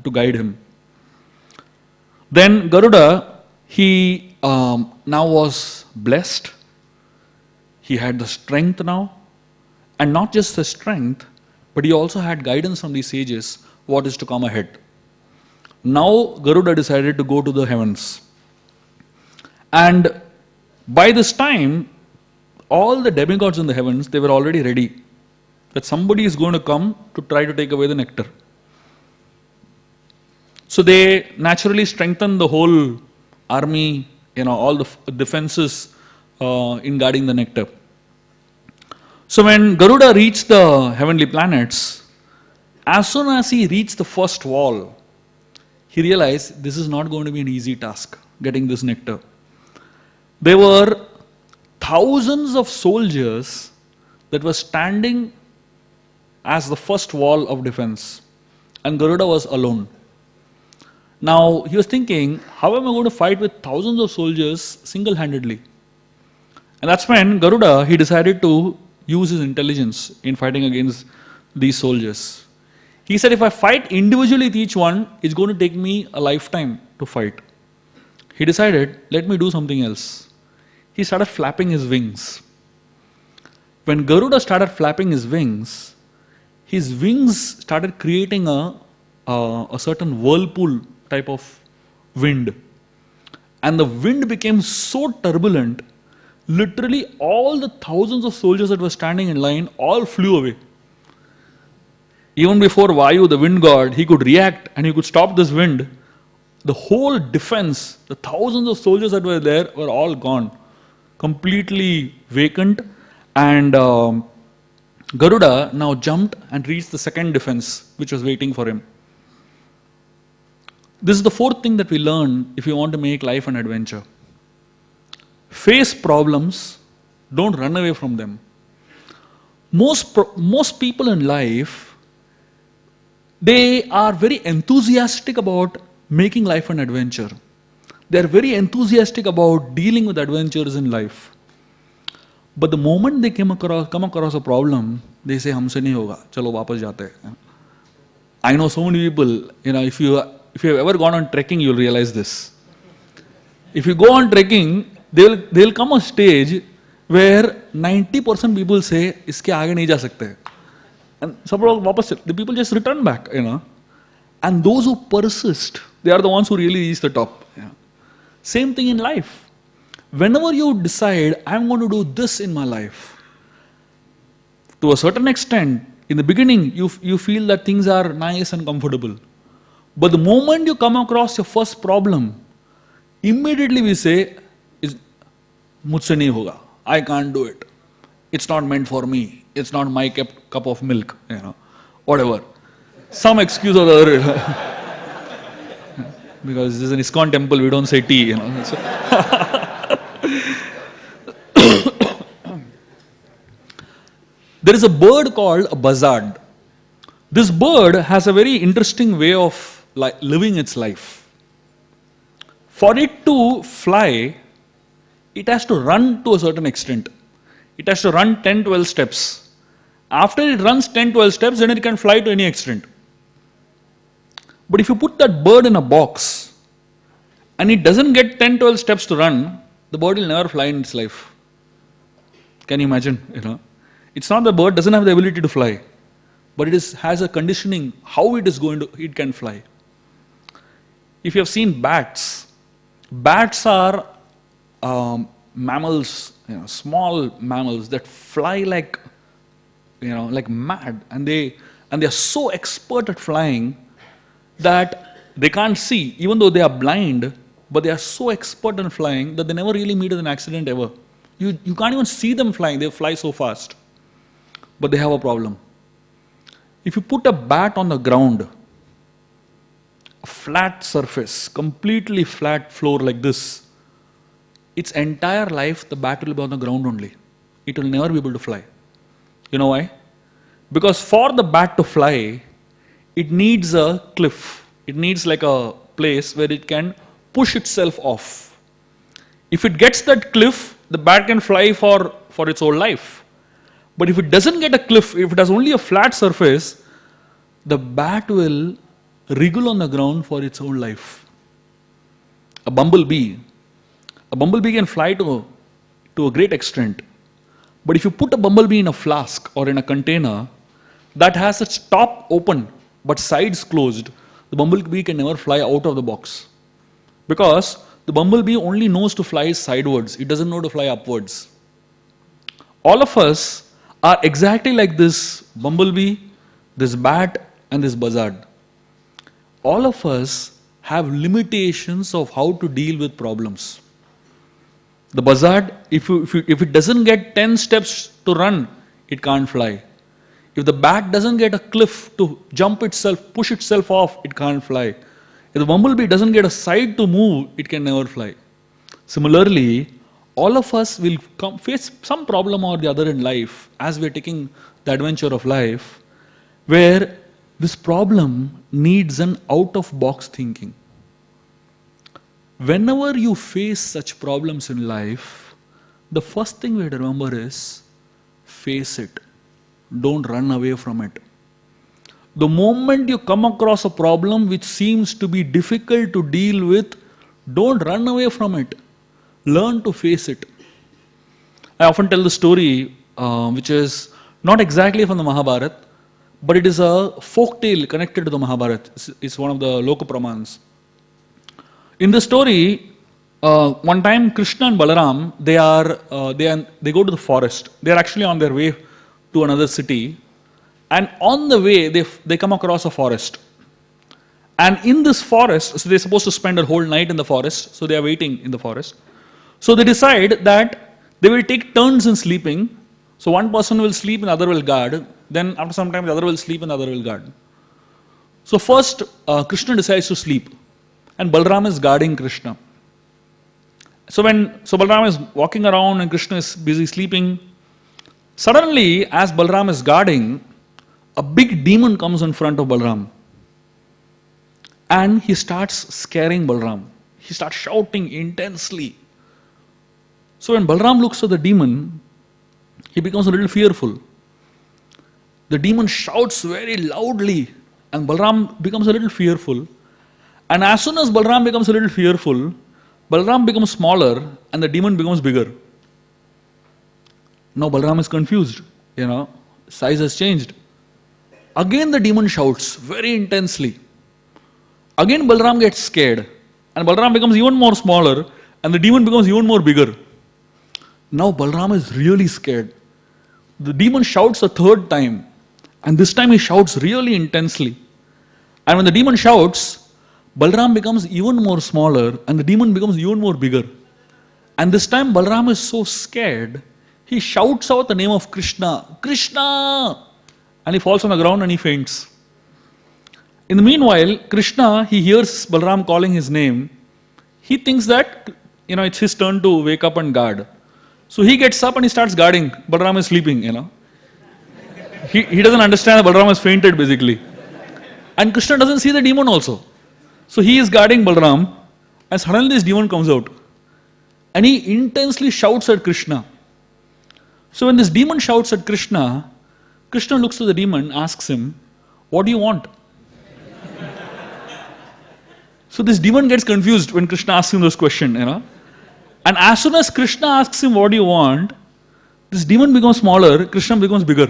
to guide him. Then Garuda, he now was blessed. He had the strength now, and not just the strength, but he also had guidance from these sages what is to come ahead. Now Garuda decided to go to the heavens. And by this time, all the demigods in the heavens, they were already ready that somebody is going to come to try to take away the nectar. So they naturally strengthened the whole army, all the defenses in guarding the nectar. So when Garuda reached the heavenly planets, as soon as he reached the first wall, he realized this is not going to be an easy task, getting this nectar. There were thousands of soldiers that were standing as the first wall of defense, and Garuda was alone. Now he was thinking, how am I going to fight with thousands of soldiers single-handedly? And that's when Garuda, he decided to use his intelligence in fighting against these soldiers. He said, if I fight individually with each one, it's going to take me a lifetime to fight. He decided, let me do something else. He started flapping his wings. When Garuda started flapping his wings started creating a certain whirlpool type of wind. And the wind became so turbulent, literally all the thousands of soldiers that were standing in line all flew away. Even before Vayu, the wind god, he could react and he could stop this wind. The whole defense, the thousands of soldiers that were there were all gone, completely vacant. And Garuda now jumped and reached the second defense, which was waiting for him. This is the fourth thing that we learn if you want to make life an adventure. Face problems, don't run away from them. Most people in life, they are very enthusiastic about making life an adventure. They are very enthusiastic about dealing with adventures in life. But the moment they come across a problem, they say, "Humse nahi hoga, chalo wapas jate hain." I know so many people, if you have ever gone on trekking, you'll realize this. If you go on trekking, there'll come a stage where 90% people say, "Iske aage nahi ja sakte." And the people just return back, And those who persist, they are the ones who really reach the top. Same thing in life. Whenever you decide, I'm going to do this in my life, to a certain extent, in the beginning, you feel that things are nice and comfortable. But the moment you come across your first problem, immediately we say, "Mujhse nahi hoga. I can't do it. It's not meant for me. It's not my cup of milk," whatever. Some excuse or the other. Because this is an ISKCON temple, we don't say tea, So there is a bird called a buzzard. This bird has a very interesting way of living its life. For it to fly, it has to run to a certain extent. It has to run 10, 12 steps. After it runs 10, 12 steps, then it can fly to any extent. But if you put that bird in a box and it doesn't get 10, 12 steps to run, the bird will never fly in its life. Can you imagine? It's not the bird doesn't have the ability to fly, but has a conditioning how it can fly. If you have seen bats are mammals, small mammals that fly like mad, and they are so expert at flying that they can't see, even though they are blind, but they are so expert in flying that they never really meet with an accident ever. You can't even see them flying, they fly so fast. But they have a problem. If you put a bat on the ground, a flat surface, completely flat floor like this, its entire life the bat will be on the ground only. It will never be able to fly. You know why? Because for the bat to fly, it needs a cliff. It needs like a place where it can push itself off. If it gets that cliff, the bat can fly for its whole life. But if it doesn't get a cliff, if it has only a flat surface, the bat will wriggle on the ground for its whole life. A bumblebee can fly to a great extent. But if you put a bumblebee in a flask or in a container that has its top open but sides closed, the bumblebee can never fly out of the box. Because the bumblebee only knows to fly sidewards, it doesn't know to fly upwards. All of us are exactly like this bumblebee, this bat, and this buzzard. All of us have limitations of how to deal with problems. The buzzard, if it doesn't get 10 steps to run, it can't fly. If the bat doesn't get a cliff to jump itself, push itself off, it can't fly. If the bumblebee doesn't get a side to move, it can never fly. Similarly, all of us will face some problem or the other in life as we're taking the adventure of life, where this problem needs an out-of-box thinking. Whenever you face such problems in life, the first thing we have to remember is face it. Don't run away from it. The moment you come across a problem which seems to be difficult to deal with, don't run away from it. Learn to face it. I often tell the story, which is not exactly from the Mahabharata, but it is a folk tale connected to the Mahabharata. It's one of the Loka Pramans. In the story, one time Krishna and Balaram, they go to the forest. They are actually on their way to another city, and on the way they come across a forest. And in this forest, so they're supposed to spend a whole night in the forest, so they are waiting in the forest. So they decide that they will take turns in sleeping. So one person will sleep and the other will guard. Then after some time the other will sleep and the other will guard. So first Krishna decides to sleep, and Balaram is guarding Krishna. So Balaram is walking around and Krishna is busy sleeping. Suddenly, as Balaram is guarding, a big demon comes in front of Balaram. And he starts scaring Balaram. He starts shouting intensely. So when Balaram looks at the demon, he becomes a little fearful. The demon shouts very loudly, and Balaram becomes a little fearful. And as soon as Balaram becomes a little fearful, Balaram becomes smaller and the demon becomes bigger. Now Balaram is confused, size has changed. Again the demon shouts very intensely. Again Balaram gets scared, and Balaram becomes even more smaller and the demon becomes even more bigger. Now Balaram is really scared. The demon shouts a third time, and this time he shouts really intensely. And when the demon shouts, Balaram becomes even more smaller and the demon becomes even more bigger. And this time Balaram is so scared, he shouts out the name of Krishna, Krishna! And he falls on the ground and he faints. In the meanwhile, Krishna, he hears Balaram calling his name. He thinks that, it's his turn to wake up and guard. So he gets up and he starts guarding. Balaram is sleeping, He doesn't understand that Balaram has fainted basically. And Krishna doesn't see the demon also. So he is guarding Balaram, and suddenly this demon comes out. And he intensely shouts at Krishna. So when this demon shouts at Krishna, Krishna looks to the demon, asks him, "What do you want?" So this demon gets confused when Krishna asks him this question, And as soon as Krishna asks him, "What do you want?" this demon becomes smaller, Krishna becomes bigger.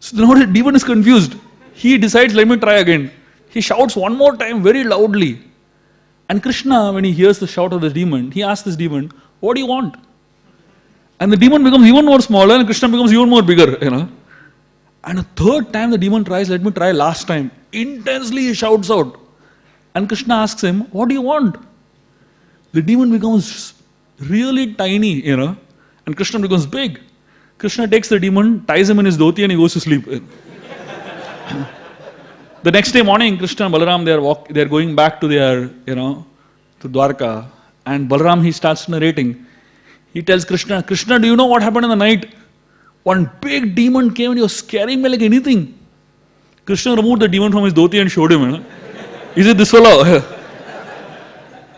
So now the demon is confused. He decides, "Let me try again." He shouts one more time very loudly. And Krishna, when he hears the shout of the demon, he asks this demon, "What do you want?" And the demon becomes even more smaller and Krishna becomes even more bigger, And a third time the demon tries, "Let me try last time." Intensely he shouts out. And Krishna asks him, "What do you want?" The demon becomes really tiny, and Krishna becomes big. Krishna takes the demon, ties him in his dhoti and he goes to sleep. The next day morning, Krishna and Balaram, they're going back to their, to Dwarka. And Balaram, he starts narrating. He tells Krishna, "Krishna, do you know what happened in the night? One big demon came and he was scaring me like anything." Krishna removed the demon from his dhoti and showed him. "Is it this fellow?"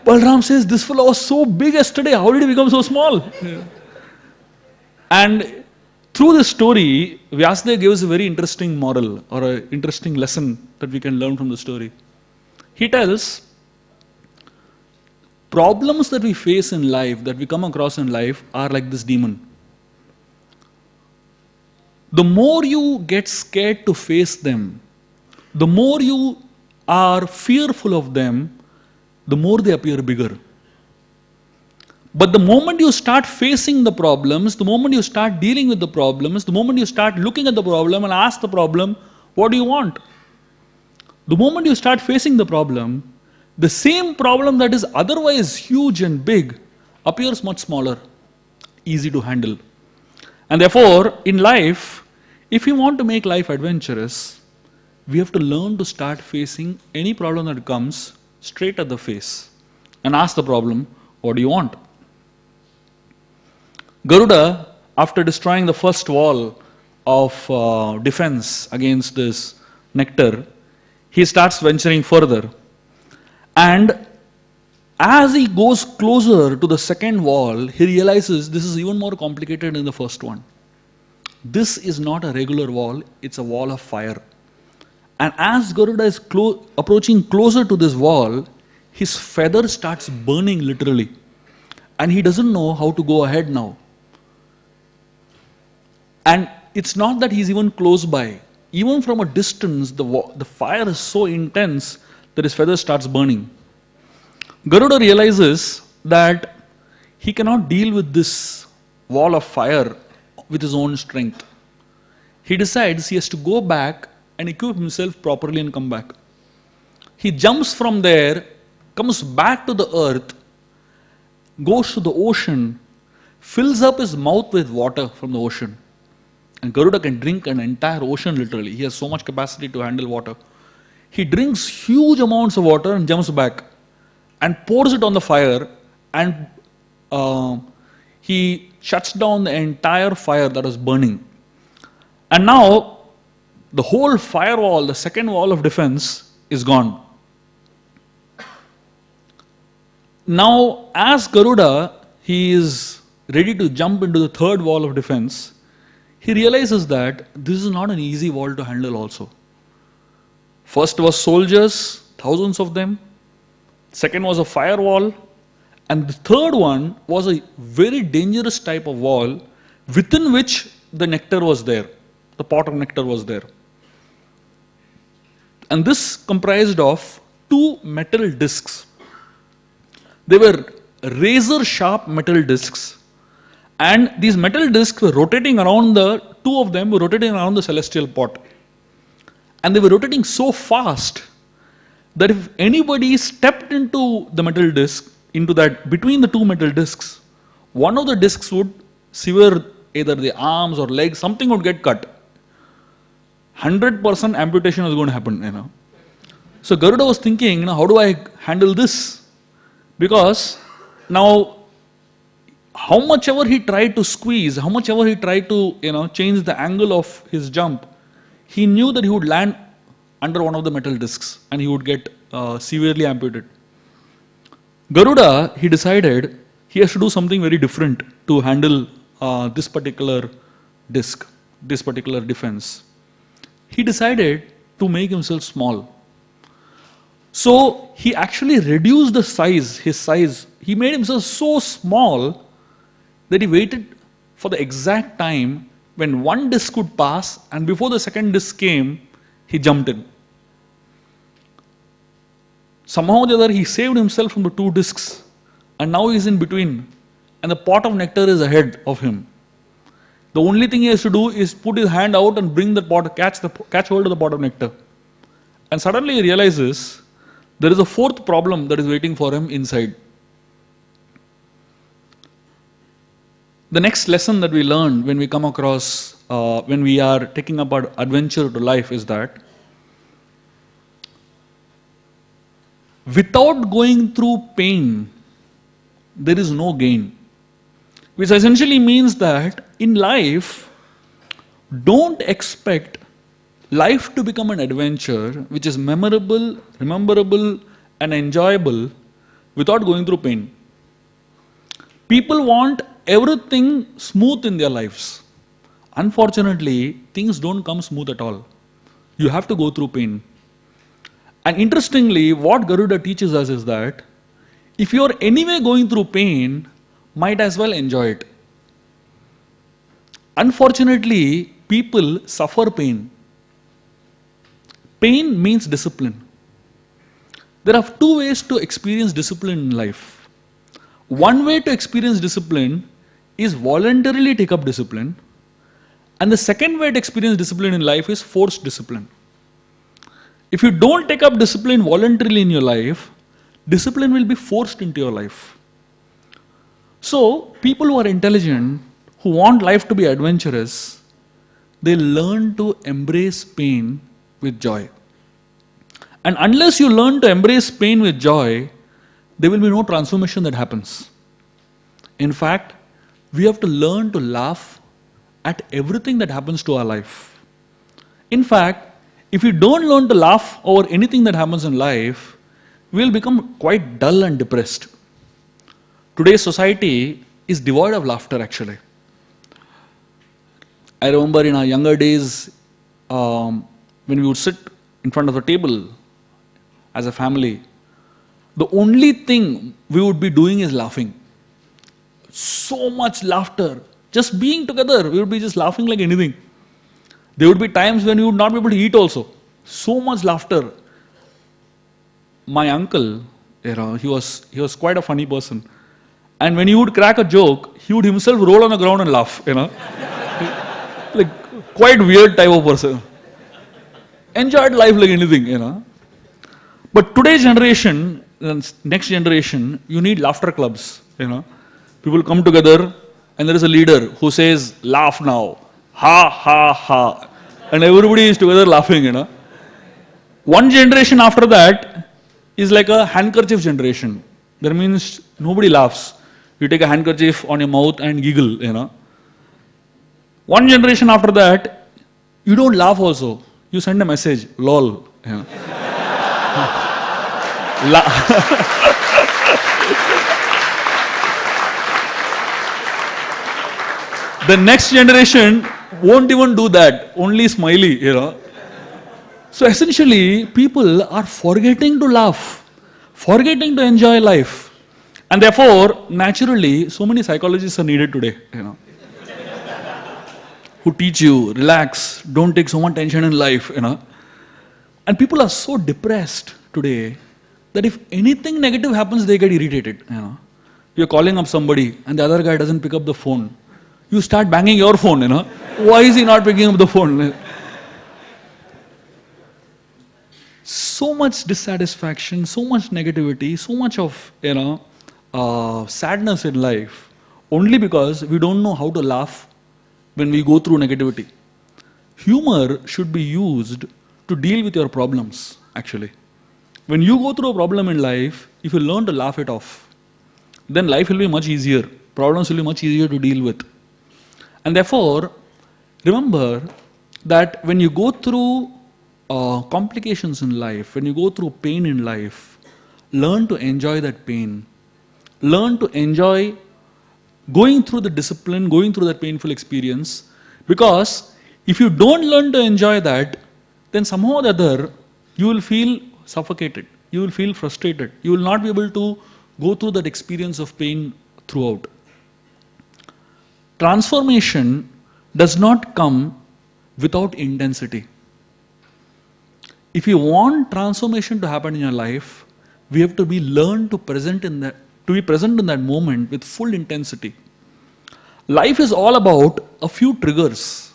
Balaram says, "This fellow was so big yesterday. How did he become so small?" And through this story, Vyasadeva gives a very interesting moral or an interesting lesson that we can learn from the story. He tells, problems that we face in life, that we come across in life, are like this demon. The more you get scared to face them, the more you are fearful of them, the more they appear bigger. But the moment you start facing the problems, the moment you start dealing with the problems, the moment you start looking at the problem and ask the problem, "What do you want?" The moment you start facing the problem, the same problem that is otherwise huge and big appears much smaller, easy to handle. And therefore, in life, if we want to make life adventurous, we have to learn to start facing any problem that comes straight at the face and ask the problem, "What do you want?" Garuda, after destroying the first wall of defense against this nectar, he starts venturing further. And as he goes closer to the second wall, he realizes this is even more complicated than the first one. This is not a regular wall, it's a wall of fire. And as Garuda is approaching closer to this wall, his feather starts burning literally. And he doesn't know how to go ahead now. And it's not that he's even close by. Even from a distance, the fire is so intense that his feather starts burning. Garuda realizes that he cannot deal with this wall of fire with his own strength. He decides he has to go back and equip himself properly and come back. He jumps from there, comes back to the earth, goes to the ocean, fills up his mouth with water from the ocean. And Garuda can drink an entire ocean literally. He has so much capacity to handle water. He drinks huge amounts of water and jumps back and pours it on the fire, and he shuts down the entire fire that was burning. And now the whole firewall, the second wall of defense, is gone. Now as Garuda, he is ready to jump into the third wall of defense, he realizes that this is not an easy wall to handle also. First was soldiers, thousands of them. Second was a firewall. And the third one was a very dangerous type of wall within which the nectar was there. The pot of nectar was there. And this comprised of two metal discs. They were razor sharp metal discs. And these metal discs were rotating around two of them were rotating around the celestial pot. And they were rotating so fast that if anybody stepped into the metal disc, between the two metal discs, one of the discs would sever either the arms or legs, something would get cut. 100% amputation was going to happen, So Garuda was thinking, how do I handle this? Because now, how much ever he tried to squeeze, how much ever he tried to, change the angle of his jump, he knew that he would land under one of the metal discs and he would get severely amputated. Garuda, he decided he has to do something very different to handle this particular disc, this particular defense. He decided to make himself small. So he actually reduced the size, his size. He made himself so small that he waited for the exact time when one disc could pass, and before the second disc came, he jumped in. Somehow or the other, he saved himself from the two discs, and now he's in between, and the pot of nectar is ahead of him. The only thing he has to do is put his hand out and bring the pot, catch hold of the pot of nectar. And suddenly he realizes there is a fourth problem that is waiting for him inside. The next lesson that we learn when we come across, when we are taking up our adventure to life is that without going through pain, there is no gain. Which essentially means that in life, don't expect life to become an adventure which is memorable, rememberable, and enjoyable without going through pain. People want everything smooth in their lives. Unfortunately, things don't come smooth at all. You have to go through pain. And interestingly, what Garuda teaches us is that if you're anyway going through pain, might as well enjoy it. Unfortunately, people suffer pain. Pain means discipline. There are two ways to experience discipline in life. One way to experience discipline is voluntarily take up discipline, and the second way to experience discipline in life is forced discipline. If you don't take up discipline voluntarily in your life, discipline will be forced into your life. So, people who are intelligent, who want life to be adventurous, they learn to embrace pain with joy. And unless you learn to embrace pain with joy, there will be no transformation that happens. In fact, we have to learn to laugh at everything that happens to our life. In fact, if we don't learn to laugh over anything that happens in life, we will become quite dull and depressed. Today's society is devoid of laughter, actually. I remember in our younger days, when we would sit in front of a table as a family, the only thing we would be doing is laughing. So much laughter. Just being together, we would be just laughing like anything. There would be times when we would not be able to eat also. So much laughter. My uncle, he was quite a funny person. And when he would crack a joke, he would himself roll on the ground and laugh, Like, quite weird type of person. Enjoyed life like anything, But today's generation, next generation, you need laughter clubs, People come together and there is a leader who says, laugh now, ha, ha, ha. And everybody is together laughing, One generation after that is like a handkerchief generation. That means nobody laughs. You take a handkerchief on your mouth and giggle, One generation after that, you don't laugh also. You send a message, lol. The next generation won't even do that, only smiley, So essentially, people are forgetting to laugh, forgetting to enjoy life. And therefore, naturally, so many psychologists are needed today, who teach you, relax, don't take so much tension in life, And people are so depressed today that if anything negative happens, they get irritated, You're calling up somebody and the other guy doesn't pick up the phone. You start banging your phone, Why is he not picking up the phone? So much dissatisfaction, so much negativity, so much of, sadness in life, only because we don't know how to laugh when we go through negativity. Humor should be used to deal with your problems, actually. When you go through a problem in life, if you learn to laugh it off, then life will be much easier. Problems will be much easier to deal with. And therefore, remember that when you go through complications in life, when you go through pain in life, learn to enjoy that pain. Learn to enjoy going through the discipline, going through that painful experience. Because if you don't learn to enjoy that, then somehow or the other, you will feel suffocated. You will feel frustrated. You will not be able to go through that experience of pain throughout. Transformation does not come without intensity. If you want transformation to happen in your life, we have to be learned to be present in that moment with full intensity. Life is all about a few triggers.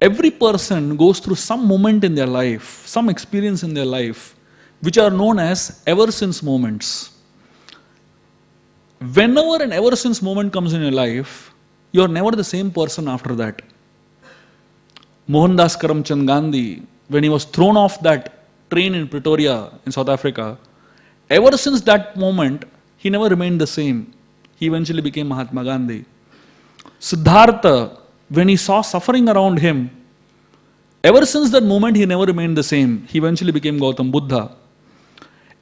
Every person goes through some moment in their life, some experience in their life, which are known as ever since moments. Whenever an ever since moment comes in your life, you are never the same person after that. Mohandas Karamchand Gandhi, when he was thrown off that train in Pretoria in South Africa, ever since that moment, he never remained the same. He eventually became Mahatma Gandhi. Siddhartha, when he saw suffering around him, ever since that moment, he never remained the same. He eventually became Gautam Buddha.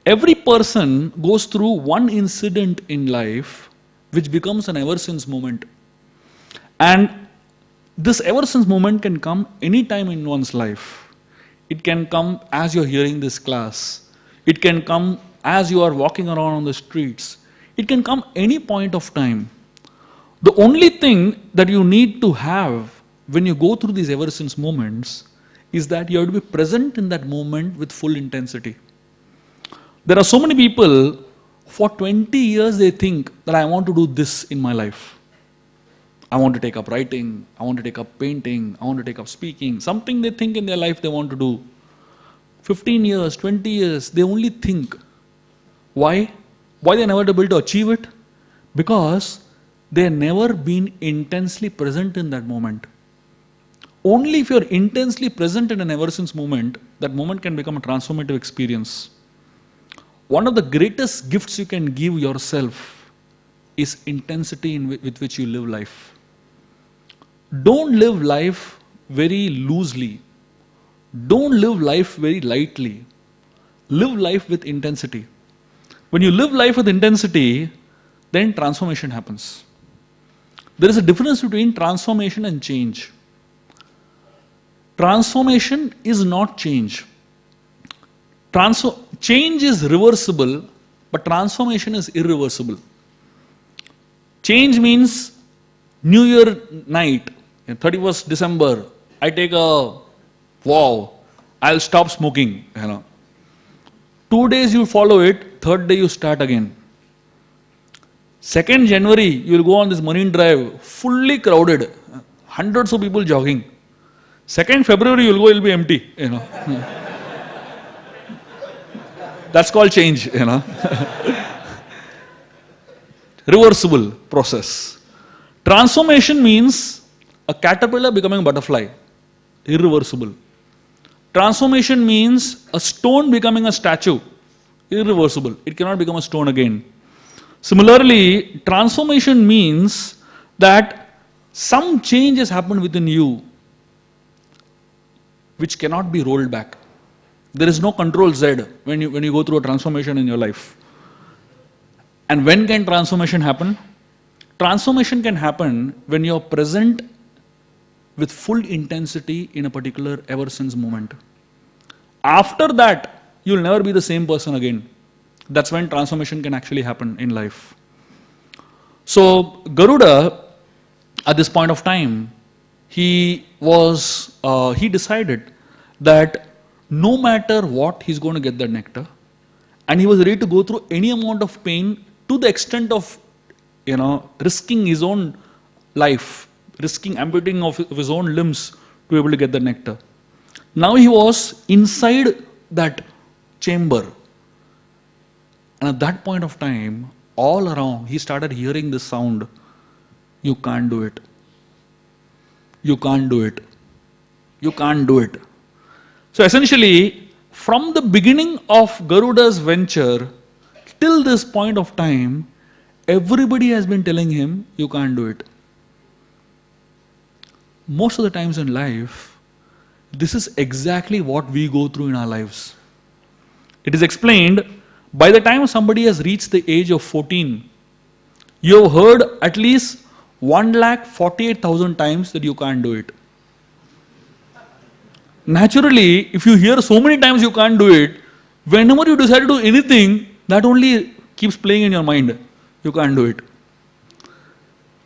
Every person goes through one incident in life which becomes an ever since moment. And this ever since moment can come any time in one's life. It can come as you're hearing this class. It can come as you are walking around on the streets. It can come any point of time. The only thing that you need to have when you go through these ever since moments is that you have to be present in that moment with full intensity. There are so many people, for 20 years they think that I want to do this in my life. I want to take up writing, I want to take up painting, I want to take up speaking, something they think in their life they want to do. 15 years, 20 years, they only think. Why? Why they never able to achieve it? Because they have never been intensely present in that moment. Only if you are intensely present in an ever since moment, that moment can become a transformative experience. One of the greatest gifts you can give yourself is intensity with which you live life. Don't live life very loosely. Don't live life very lightly. Live life with intensity. When you live life with intensity, then transformation happens. There is a difference between transformation and change. Transformation is not change. Change is reversible, but transformation is irreversible. Change means New Year night, 31st December, I take a vow, I'll stop smoking. 2 days you follow it, third day you start again. 2nd January, you will go on this Marine Drive, fully crowded, hundreds of people jogging. 2nd February, you will go, it will be empty. That's called change. Reversible process. Transformation means a caterpillar becoming a butterfly. Irreversible. Transformation means a stone becoming a statue. Irreversible. It cannot become a stone again. Similarly, transformation means that some change has happened within you which cannot be rolled back. There is no control Z when you go through a transformation in your life. And when can transformation happen? Transformation can happen when you are present with full intensity in a particular ever since moment. After that, you will never be the same person again. That's when transformation can actually happen in life. So Garuda, at this point of time, he decided that no matter what, he's going to get that nectar, and he was ready to go through any amount of pain to the extent of, risking his own life, risking amputating of his own limbs to be able to get the nectar. Now he was inside that chamber, and at that point of time, all around, he started hearing this sound: "You can't do it. You can't do it. You can't do it." So essentially, from the beginning of Garuda's venture till this point of time, everybody has been telling him, "You can't do it." Most of the times in life, this is exactly what we go through in our lives. It is explained, by the time somebody has reached the age of 14, You have heard at least 1,48,000 times that you can't do it. Naturally, if you hear so many times you can't do it, whenever you decide to do anything, that only keeps playing in your mind. You can't do it.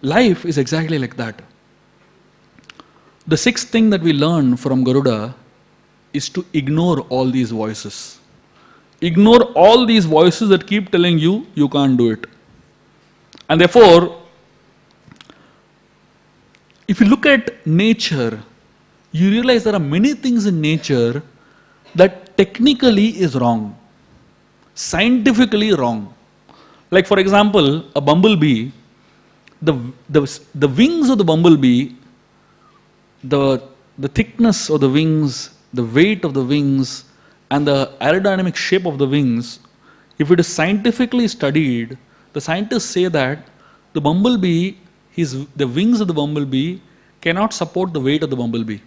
Life is exactly like that. The sixth thing that we learn from Garuda is to ignore all these voices. Ignore all these voices that keep telling you you can't do it. And therefore, if you look at nature, you realize there are many things in nature that technically is wrong, scientifically wrong. Like for example, a bumblebee, the wings of the bumblebee, the thickness of the wings, the weight of the wings, and the aerodynamic shape of the wings, if it is scientifically studied, the scientists say that the bumblebee, the wings of the bumblebee cannot support the weight of the bumblebee.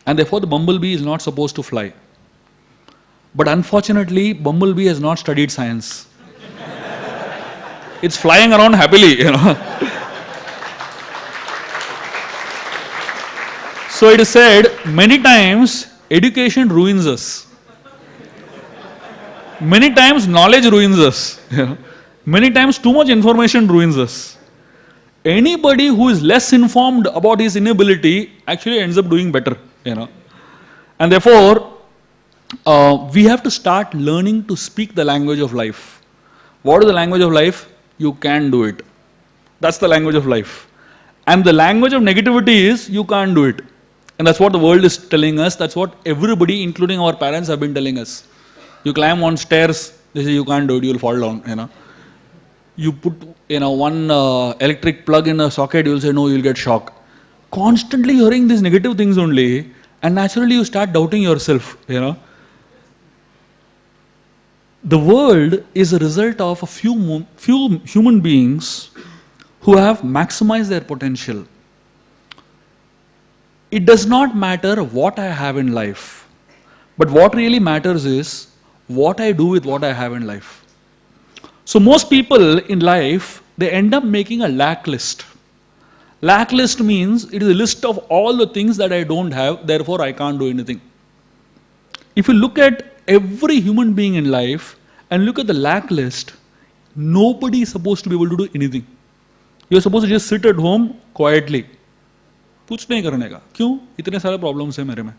And therefore the bumblebee is not supposed to fly. But unfortunately, bumblebee has not studied science. It's flying around happily, So it is said, many times education ruins us. Many times knowledge ruins us. Many times too much information ruins us. Anybody who is less informed about his inability actually ends up doing better. And therefore, we have to start learning to speak the language of life. What is the language of life? You can do it. That's the language of life. And the language of negativity is you can't do it. And that's what the world is telling us. That's what everybody, including our parents, have been telling us. You climb on stairs, they say you can't do it, you'll fall down. You put one electric plug in a socket, you'll say no, you'll get shock. Constantly hearing these negative things only, and naturally you start doubting yourself. The world is a result of a few human beings who have maximized their potential. It does not matter what I have in life, but what really matters is what I do with what I have in life. So most people in life, they end up making a lack list. Lack list means it is a list of all the things that I don't have, therefore I can't do anything. If you look at every human being in life and look at the lack list, nobody is supposed to be able to do anything. You are supposed to just sit at home quietly. कुछ नहीं करने का. क्यों? इतने सारे problems हैं मेरे में.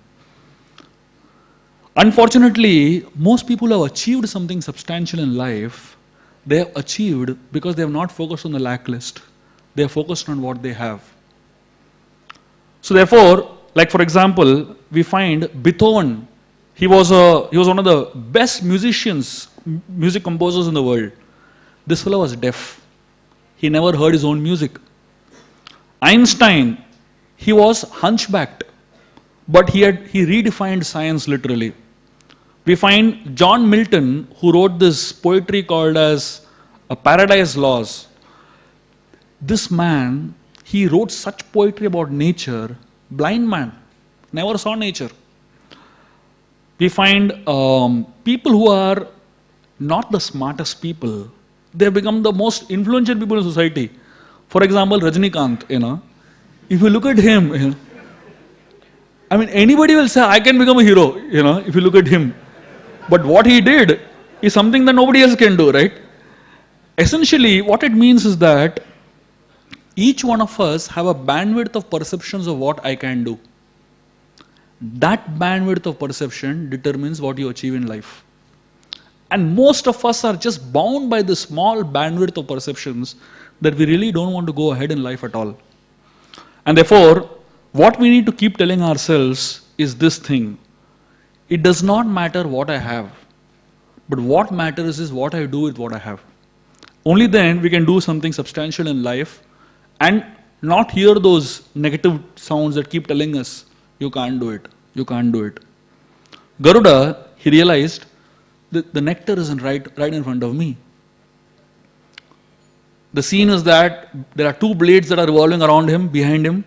Unfortunately, most people who have achieved something substantial in life, they have achieved because they have not focused on the lack list. They are focused on what they have. So therefore, like for example, we find Beethoven. He was one of the best musicians, music composers in the world. This fellow was deaf. He never heard his own music. Einstein, he was hunchbacked, but he redefined science literally. We find John Milton, who wrote this poetry called as Paradise Lost. This man, he wrote such poetry about nature, blind man, never saw nature. We find people who are not the smartest people, they have become the most influential people in society. For example, Rajinikanth, if you look at him, anybody will say, I can become a hero, if you look at him. But what he did is something that nobody else can do, right? Essentially, what it means is that each one of us have a bandwidth of perceptions of what I can do. That bandwidth of perception determines what you achieve in life. And most of us are just bound by the small bandwidth of perceptions that we really don't want to go ahead in life at all. And therefore, what we need to keep telling ourselves is this thing. It does not matter what I have, but what matters is what I do with what I have. Only then we can do something substantial in life and not hear those negative sounds that keep telling us, you can't do it, you can't do it. Garuda, he realized that the nectar isn't right in front of me. The scene is that there are two blades that are revolving around him, behind him.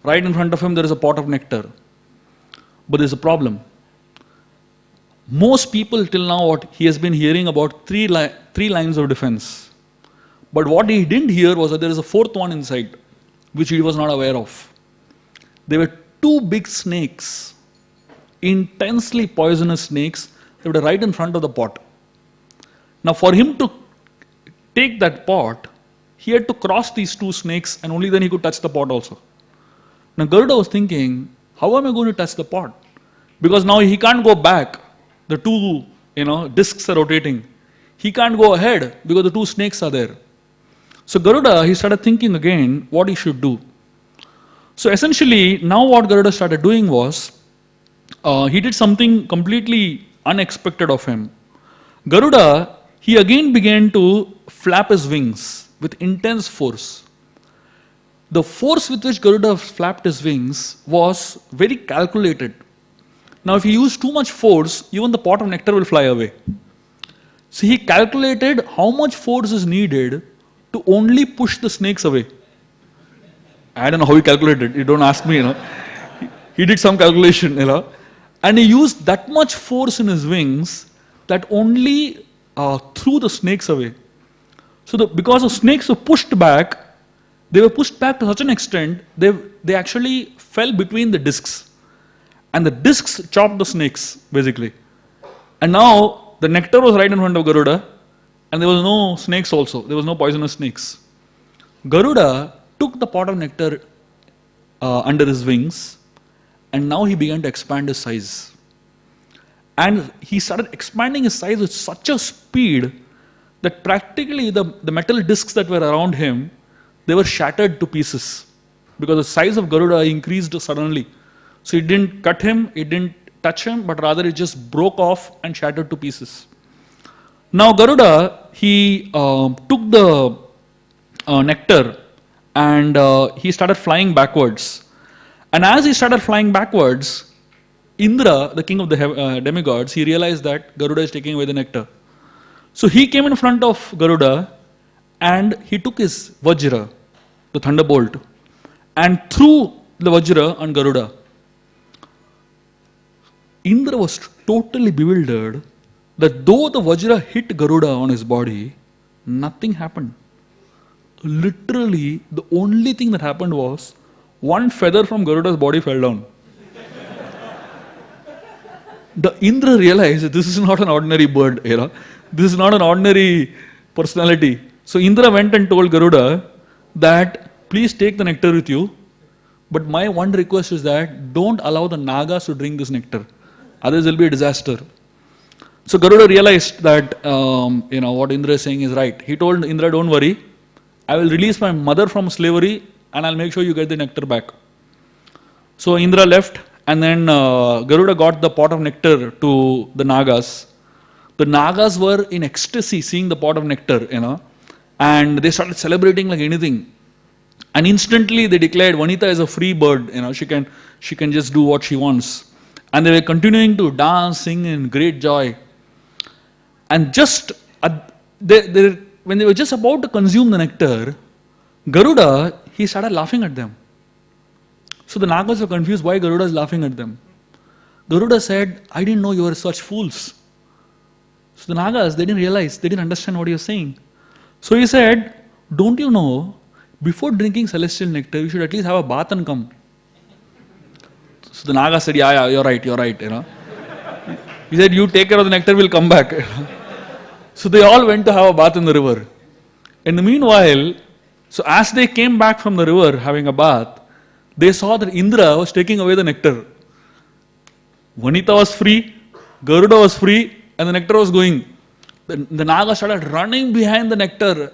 Right in front of him there is a pot of nectar. But there's a problem. Most people till now, what he has been hearing about three lines of defense. But what he didn't hear was that there is a fourth one inside, which he was not aware of. There were two big snakes, intensely poisonous snakes, that were right in front of the pot. Now, for him to take that pot, he had to cross these two snakes, and only then he could touch the pot also. Now, Garuda was thinking, how am I going to touch the pot? Because now he can't go back. The two, discs are rotating. He can't go ahead because the two snakes are there. So Garuda, he started thinking again what he should do. So essentially, now what Garuda started doing was, he did something completely unexpected of him. Garuda, he again began to flap his wings with intense force. The force with which Garuda flapped his wings was very calculated. Now if he used too much force, even the pot of nectar will fly away. So he calculated how much force is needed to only push the snakes away. I don't know how he calculated, you don't ask me, He did some calculation, and he used that much force in his wings that only threw the snakes away. So because the snakes were pushed back, they were pushed back to such an extent, they actually fell between the discs. And the discs chopped the snakes, basically. And now the nectar was right in front of Garuda, and there was no snakes also. There was no poisonous snakes. Garuda took the pot of nectar under his wings, and now he began to expand his size. And he started expanding his size with such a speed that practically the metal discs that were around him, they were shattered to pieces. Because the size of Garuda increased suddenly. So it didn't cut him, it didn't touch him, but rather it just broke off and shattered to pieces. Now Garuda, he took the nectar and he started flying backwards. And as he started flying backwards, Indra, the king of the demigods, he realized that Garuda is taking away the nectar. So he came in front of Garuda and he took his Vajra, the thunderbolt, and threw the Vajra on Garuda. Indra was totally bewildered that though the Vajra hit Garuda on his body, nothing happened. Literally, the only thing that happened was one feather from Garuda's body fell down. The Indra realized that this is not an ordinary bird, This is not an ordinary personality. So Indra went and told Garuda that please take the nectar with you, but my one request is that don't allow the Nagas to drink this nectar. Otherwise there will be a disaster. So Garuda realized that what Indra is saying is right. He told Indra, don't worry, I will release my mother from slavery and I'll make sure you get the nectar back. So Indra left, and then Garuda got the pot of nectar to the Nagas. The Nagas were in ecstasy seeing the pot of nectar, and they started celebrating like anything. And instantly they declared Vanita is a free bird, she can just do what she wants. And they were continuing to dance, sing in great joy. And just when they were just about to consume the nectar, Garuda, he started laughing at them. So the Nagas were confused why Garuda is laughing at them. Garuda said, I didn't know you were such fools. So the Nagas, they didn't realize, they didn't understand what he was saying. So he said, don't you know, before drinking celestial nectar, you should at least have a bath and come. So the Naga said, yeah, you're right. He said, you take care of the nectar, we'll come back. So they all went to have a bath in the river. In the meanwhile, so as they came back from the river having a bath, they saw that Indra was taking away the nectar. Vanita was free, Garuda was free, and the nectar was going. The Naga started running behind the nectar.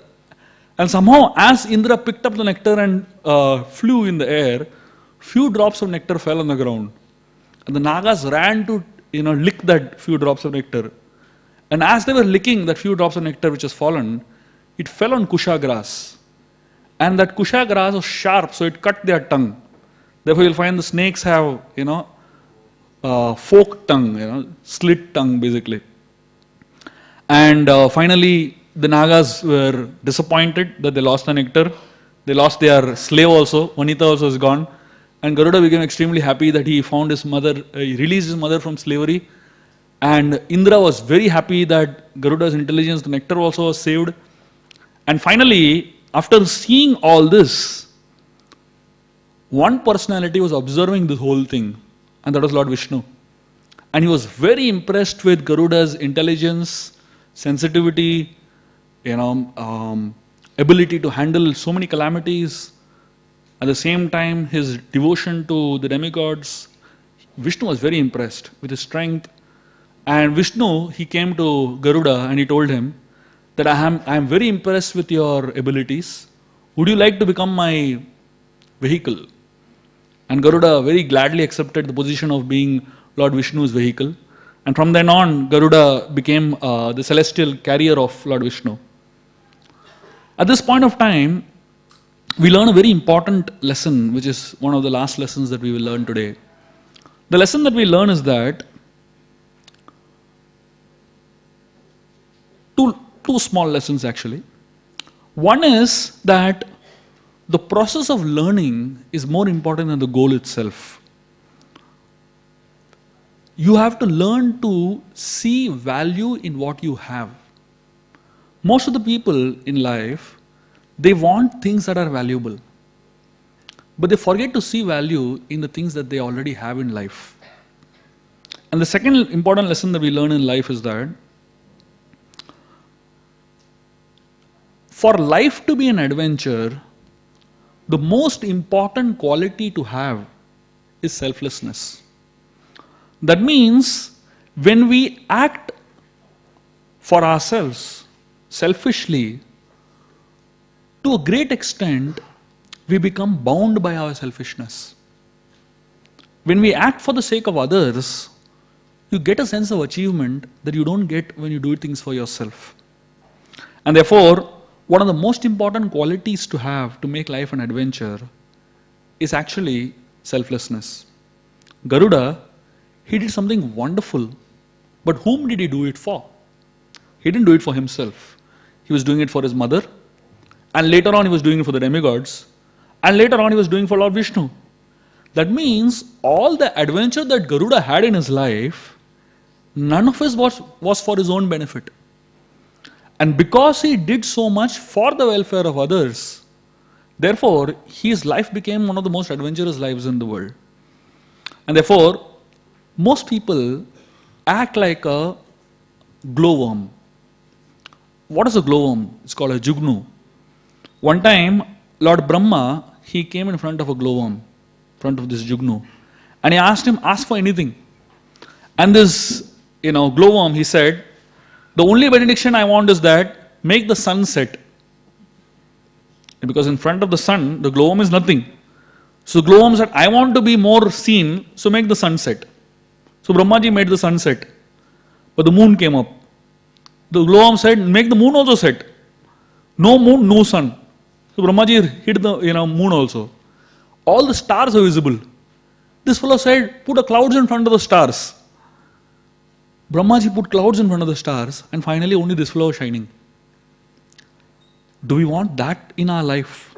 And somehow, as Indra picked up the nectar and flew in the air, few drops of nectar fell on the ground. And the Nagas ran to lick that few drops of nectar. And as they were licking that few drops of nectar which has fallen, it fell on kusha grass. And that kusha grass was sharp, so it cut their tongue. Therefore, you'll find the snakes have, forked tongue, slit tongue basically. And finally, the Nagas were disappointed that they lost the nectar. They lost their slave also. Vanita also is gone. And Garuda became extremely happy that he found his mother, he released his mother from slavery. And Indra was very happy that Garuda's intelligence, the nectar also was saved. And finally, after seeing all this, one personality was observing this whole thing, and that was Lord Vishnu. And he was very impressed with Garuda's intelligence, sensitivity, ability to handle so many calamities. At the same time, his devotion to the demigods. Vishnu was very impressed with his strength. And Vishnu, he came to Garuda and he told him that I am very impressed with your abilities. Would you like to become my vehicle? And Garuda very gladly accepted the position of being Lord Vishnu's vehicle. And from then on, Garuda became the celestial carrier of Lord Vishnu. At this point of time, we learn a very important lesson, which is one of the last lessons that we will learn today. The lesson that we learn is that two small lessons actually. One is that the process of learning is more important than the goal itself. You have to learn to see value in what you have. Most of the people in life, they want things that are valuable, but they forget to see value in the things that they already have in life. And the second important lesson that we learn in life is that for life to be an adventure, the most important quality to have is selflessness. That means when we act for ourselves selfishly, to a great extent, we become bound by our selfishness. When we act for the sake of others, you get a sense of achievement that you don't get when you do things for yourself. And therefore, one of the most important qualities to have to make life an adventure is actually selflessness. Garuda, he did something wonderful, but whom did he do it for? He didn't do it for himself. He was doing it for his mother, and later on he was doing it for the demigods, and later on he was doing it for Lord Vishnu. That means all the adventure that Garuda had in his life, none of it was for his own benefit. And because he did so much for the welfare of others, therefore his life became one of the most adventurous lives in the world. And therefore, most people act like a glowworm. What is a glowworm? It's called a jugnu. One time, Lord Brahma, he came in front of a glowworm, in front of this jugnu, and he asked him, ask for anything. And this, glowworm, he said, the only benediction I want is that make the sun set. Because in front of the sun, the glowworm is nothing. So the glowworm said, I want to be more seen, so make the sun set. So Brahmaji made the sun set, but the moon came up. The glowworm said, make the moon also set. No moon, no sun. So Brahmaji hid the moon also. All the stars are visible. This fellow said, put a clouds in front of the stars. Brahmaji put clouds in front of the stars, and finally only this fellow was shining. Do we want that in our life?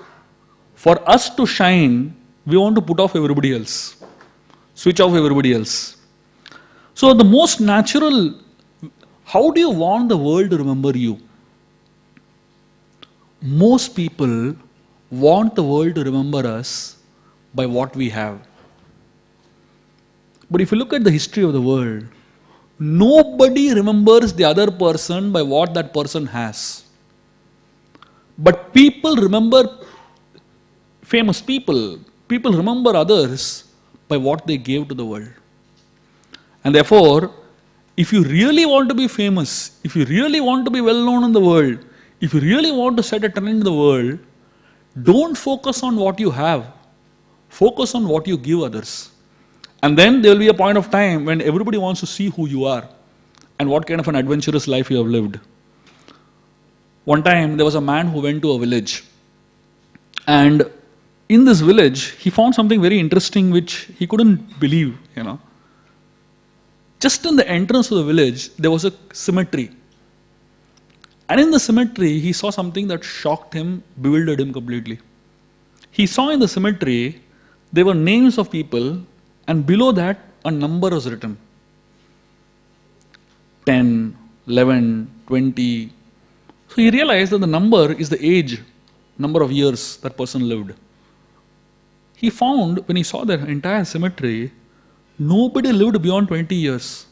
For us to shine, we want to put off everybody else. Switch off everybody else. So the most natural, how do you want the world to remember you? Most people want the world to remember us by what we have. But if you look at the history of the world, nobody remembers the other person by what that person has. But people remember famous people. People remember others by what they gave to the world. And therefore, if you really want to be famous, if you really want to be well known in the world, if you really want to set a trend in the world, don't focus on what you have. Focus on what you give others. And then there will be a point of time when everybody wants to see who you are and what kind of an adventurous life you have lived. One time there was a man who went to a village, and in this village he found something very interesting which he couldn't believe, Just in the entrance of the village there was a cemetery. And in the cemetery he saw something that shocked him, bewildered him completely. He saw in the cemetery there were names of people, and below that a number was written. 10, 11, 20. So he realized that the number is the age, number of years that person lived. He found, when he saw the entire cemetery, nobody lived beyond 20 years.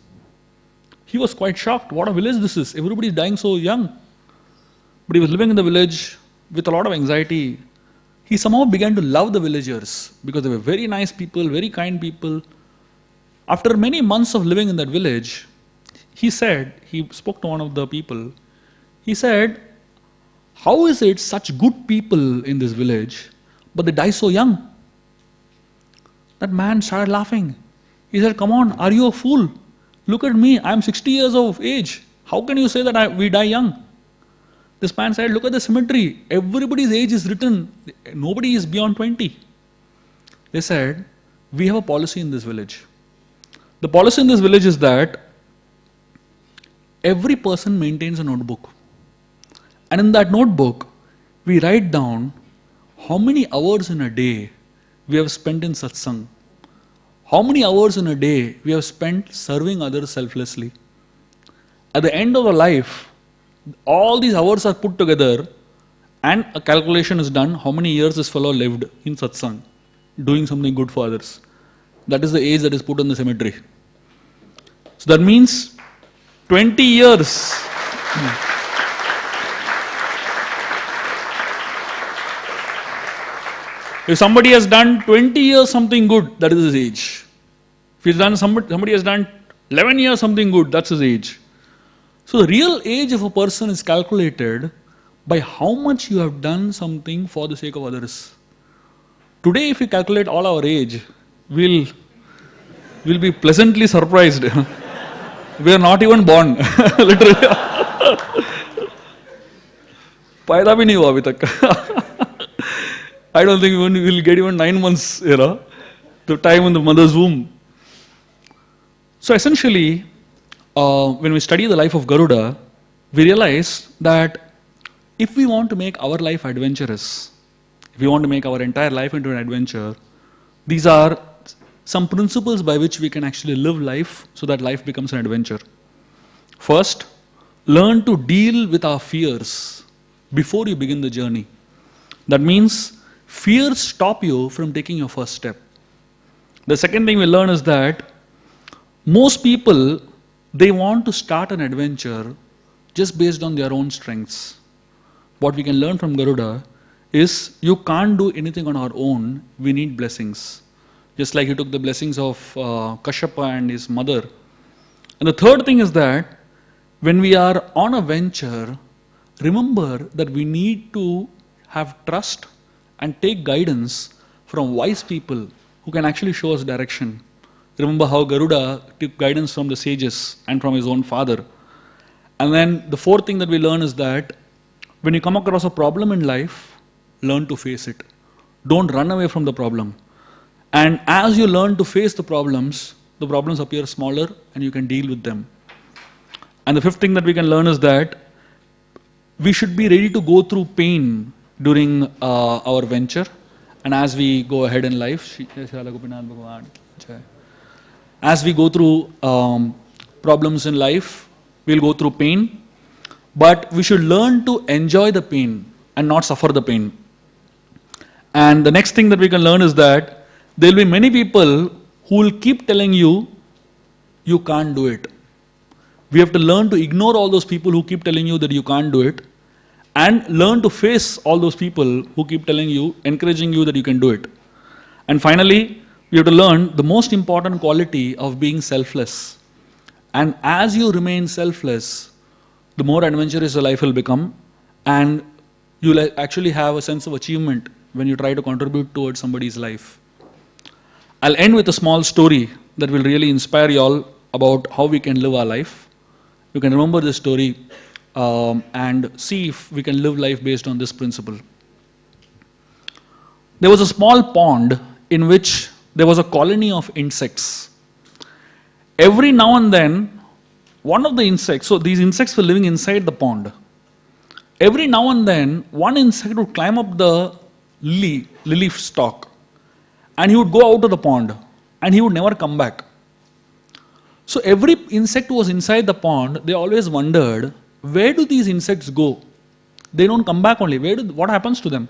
He was quite shocked. What a village this is. Everybody is dying so young. But he was living in the village with a lot of anxiety. He somehow began to love the villagers because they were very nice people, very kind people. After many months of living in that village, he spoke to one of the people. He said, how is it such good people in this village, but they die so young? That man started laughing. He said, come on, are you a fool? Look at me, I am 60 years of age. How can you say that we die young? This man said, look at the cemetery. Everybody's age is written. Nobody is beyond 20. They said, we have a policy in this village. The policy in this village is that every person maintains a notebook. And in that notebook, we write down how many hours in a day we have spent in satsang. How many hours in a day we have spent serving others selflessly. At the end of the life, all these hours are put together and a calculation is done how many years this fellow lived in satsang, doing something good for others. That is the age that is put in the cemetery. So that means 20 years. If somebody has done 20 years something good, that is his age. If he's done somebody has done 11 years something good, that's his age. So the real age of a person is calculated by how much you have done something for the sake of others. Today, if we calculate all our age, we'll be pleasantly surprised. We are not even born, literally. Paida bhi nahi hua abhi tak. I don't think we'll get even 9 months, the time in the mother's womb. So essentially, when we study the life of Garuda, we realize that if we want to make our life adventurous, if we want to make our entire life into an adventure, these are some principles by which we can actually live life so that life becomes an adventure. First, learn to deal with our fears before you begin the journey. That means fears stop you from taking your first step. The second thing we learn is that most people, they want to start an adventure just based on their own strengths. What we can learn from Garuda is you can't do anything on our own, we need blessings. Just like he took the blessings of Kashyapa and his mother. And the third thing is that when we are on a venture, remember that we need to have trust and take guidance from wise people who can actually show us direction. Remember how Garuda took guidance from the sages and from his own father. And then the fourth thing that we learn is that when you come across a problem in life, learn to face it. Don't run away from the problem. And as you learn to face the problems appear smaller and you can deal with them. And the fifth thing that we can learn is that we should be ready to go through pain during our venture. And as we go ahead in life, as we go through problems in life, we'll go through pain, but we should learn to enjoy the pain and not suffer the pain. And the next thing that we can learn is that there will be many people who will keep telling you, you can't do it. We have to learn to ignore all those people who keep telling you that you can't do it and learn to face all those people who keep telling you, encouraging you that you can do it. And finally, we have to learn the most important quality of being selfless. And as you remain selfless, the more adventurous your life will become, and you'll actually have a sense of achievement when you try to contribute towards somebody's life. I'll end with a small story that will really inspire you all about how we can live our life. You can remember this story and see if we can live life based on this principle. There was a small pond in which there was a colony of insects. Every now and then, one of the insects, so these insects were living inside the pond. Every now and then, one insect would climb up the lily stalk and he would go out of the pond and he would never come back. So every insect who was inside the pond, they always wondered, where do these insects go They don't come back only. What happens to them?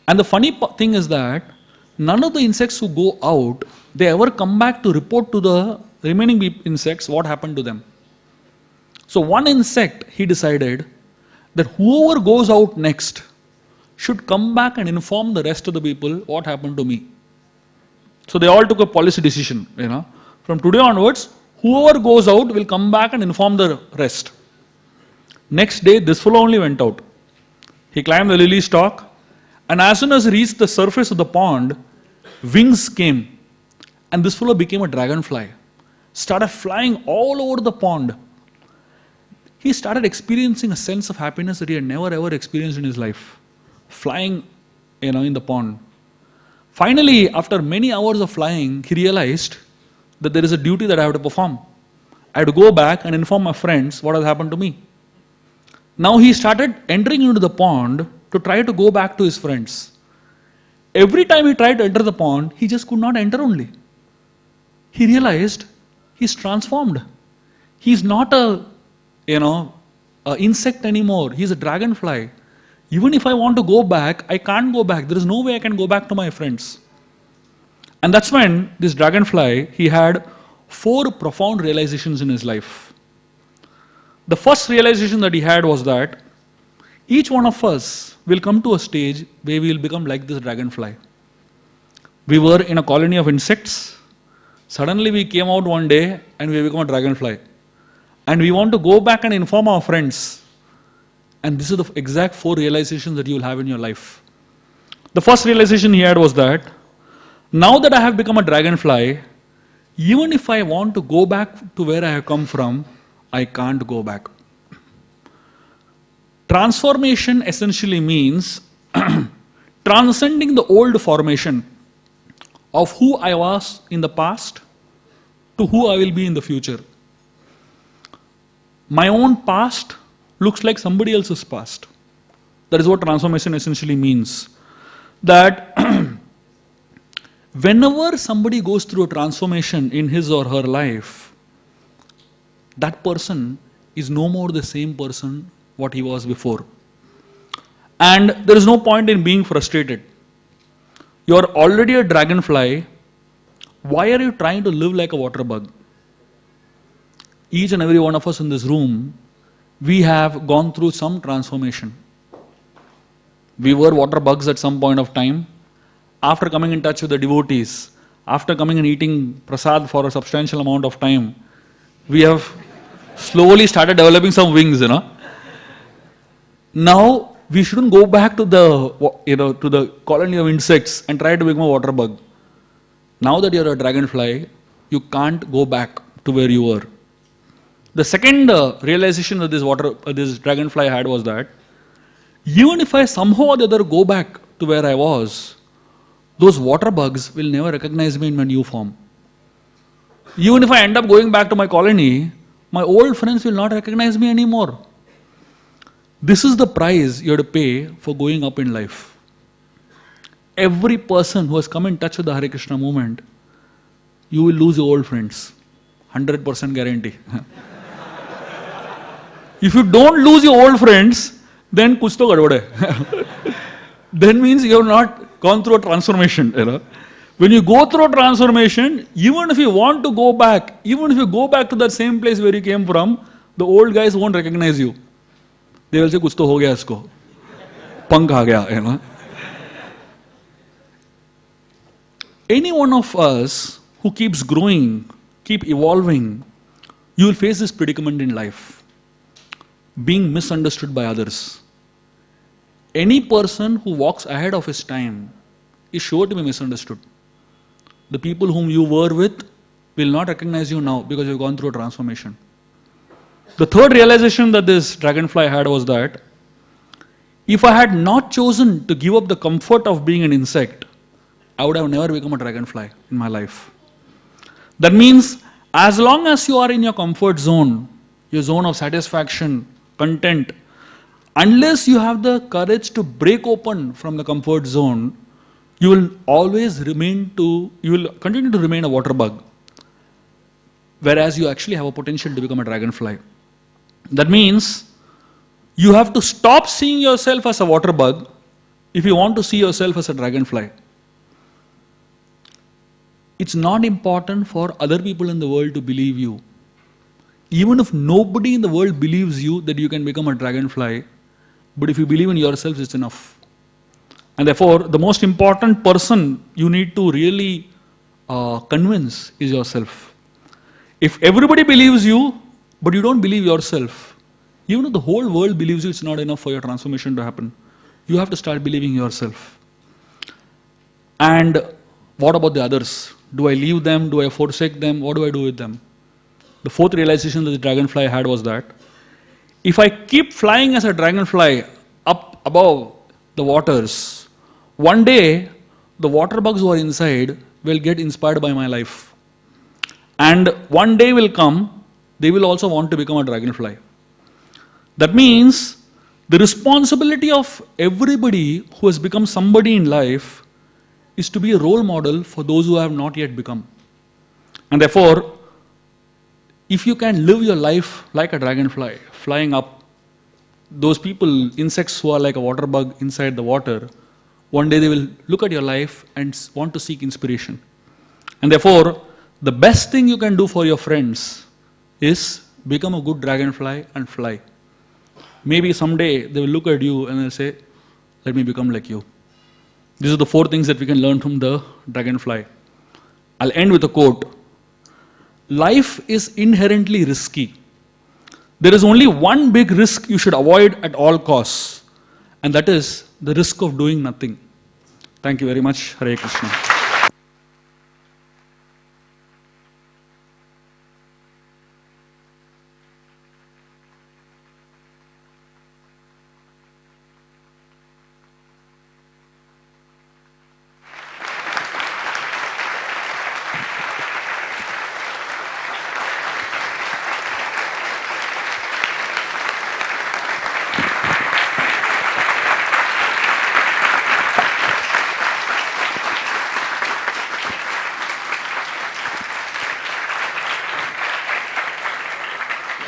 And the funny thing is that none of the insects who go out, they ever come back to report to the remaining insects what happened to them. So one insect, he decided that whoever goes out next should come back and inform the rest of the people what happened to me. So they all took a policy decision, From today onwards, whoever goes out will come back and inform the rest. Next day, this fellow only went out. He climbed the lily stalk, and as soon as he reached the surface of the pond, wings came, and this fellow became a dragonfly. Started flying all over the pond. He started experiencing a sense of happiness that he had never ever experienced in his life. Flying, in the pond. Finally, after many hours of flying, he realized that there is a duty that I have to perform. I have to go back and inform my friends what has happened to me. Now he started entering into the pond to try to go back to his friends. Every time he tried to enter the pond, he just could not enter only. He realized he's transformed. He's not a insect anymore. He's a dragonfly. Even if I want to go back, I can't go back. There is no way I can go back to my friends. And that's when this dragonfly, he had 4 profound realizations in his life. The first realization that he had was that each one of us will come to a stage where we will become like this dragonfly. We were in a colony of insects. Suddenly we came out one day and we become a dragonfly. And we want to go back and inform our friends. And this is the exact 4 realizations that you will have in your life. The first realization he had was that now that I have become a dragonfly, even if I want to go back to where I have come from, I can't go back. Transformation essentially means transcending the old formation of who I was in the past to who I will be in the future. My own past looks like somebody else's past. That is what transformation essentially means. That whenever somebody goes through a transformation in his or her life, that person is no more the same person what he was before. And there is no point in being frustrated. You are already a dragonfly. Why are you trying to live like a water bug? Each and every one of us in this room, we have gone through some transformation. We were water bugs at some point of time. After coming in touch with the devotees, after coming and eating prasad for a substantial amount of time, we have slowly started developing some wings, Now, we shouldn't go back to the colony of insects and try to become a water bug. Now that you're a dragonfly, you can't go back to where you were. The second realization that this dragonfly had was that even if I somehow or the other go back to where I was, those water bugs will never recognize me in my new form. Even if I end up going back to my colony, my old friends will not recognize me anymore. This is the price you have to pay for going up in life. Every person who has come in touch with the Hare Krishna movement, you will lose your old friends. 100% guarantee. If you don't lose your old friends, then kuch to gadbad hai. Then means you have not gone through a transformation. When you go through a transformation, even if you want to go back, even if you go back to that same place where you came from, the old guys won't recognize you. They will say, kuch to ho gaya isko. Pank aa gaya. Any one of us who keeps growing, keep evolving, you will face this predicament in life. Being misunderstood by others. Any person who walks ahead of his time is sure to be misunderstood. The people whom you were with will not recognize you now because you've gone through a transformation. The third realization that this dragonfly had was that if I had not chosen to give up the comfort of being an insect, I would have never become a dragonfly in my life. That means as long as you are in your comfort zone, your zone of satisfaction, content, unless you have the courage to break open from the comfort zone, you will continue to remain a water bug. Whereas you actually have a potential to become a dragonfly. That means You have to stop seeing yourself as a water bug if you want to see yourself as a dragonfly. It's not important for other people in the world to believe you. Even if nobody in the world believes you that you can become a dragonfly, but if you believe in yourself, it's enough. And therefore, the most important person you need to really convince is yourself. If everybody believes you, but you don't believe yourself, even if the whole world believes you, it's not enough for your transformation to happen. You have to start believing yourself. And what about the others? Do I leave them? Do I forsake them? What do I do with them? The fourth realization that the dragonfly had was that if I keep flying as a dragonfly up above the waters, one day the water bugs who are inside will get inspired by my life. And one day will come, they will also want to become a dragonfly. That means the responsibility of everybody who has become somebody in life is to be a role model for those who have not yet become. And therefore, if you can live your life like a dragonfly, flying up, those people, insects who are like a water bug inside the water, one day they will look at your life and want to seek inspiration. And therefore, the best thing you can do for your friends is become a good dragonfly and fly. Maybe someday they will look at you and they'll say, let me become like you. These are the four things that we can learn from the dragonfly. I'll end with a quote. Life is inherently risky. There is only one big risk you should avoid at all costs, and that is the risk of doing nothing. Thank you very much. Hare Krishna.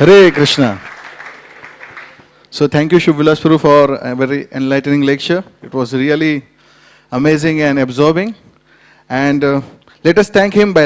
Hare Krishna. So thank you, Shubh Vilas Prabhu, for a very enlightening lecture. It was really amazing and absorbing. And let us thank him by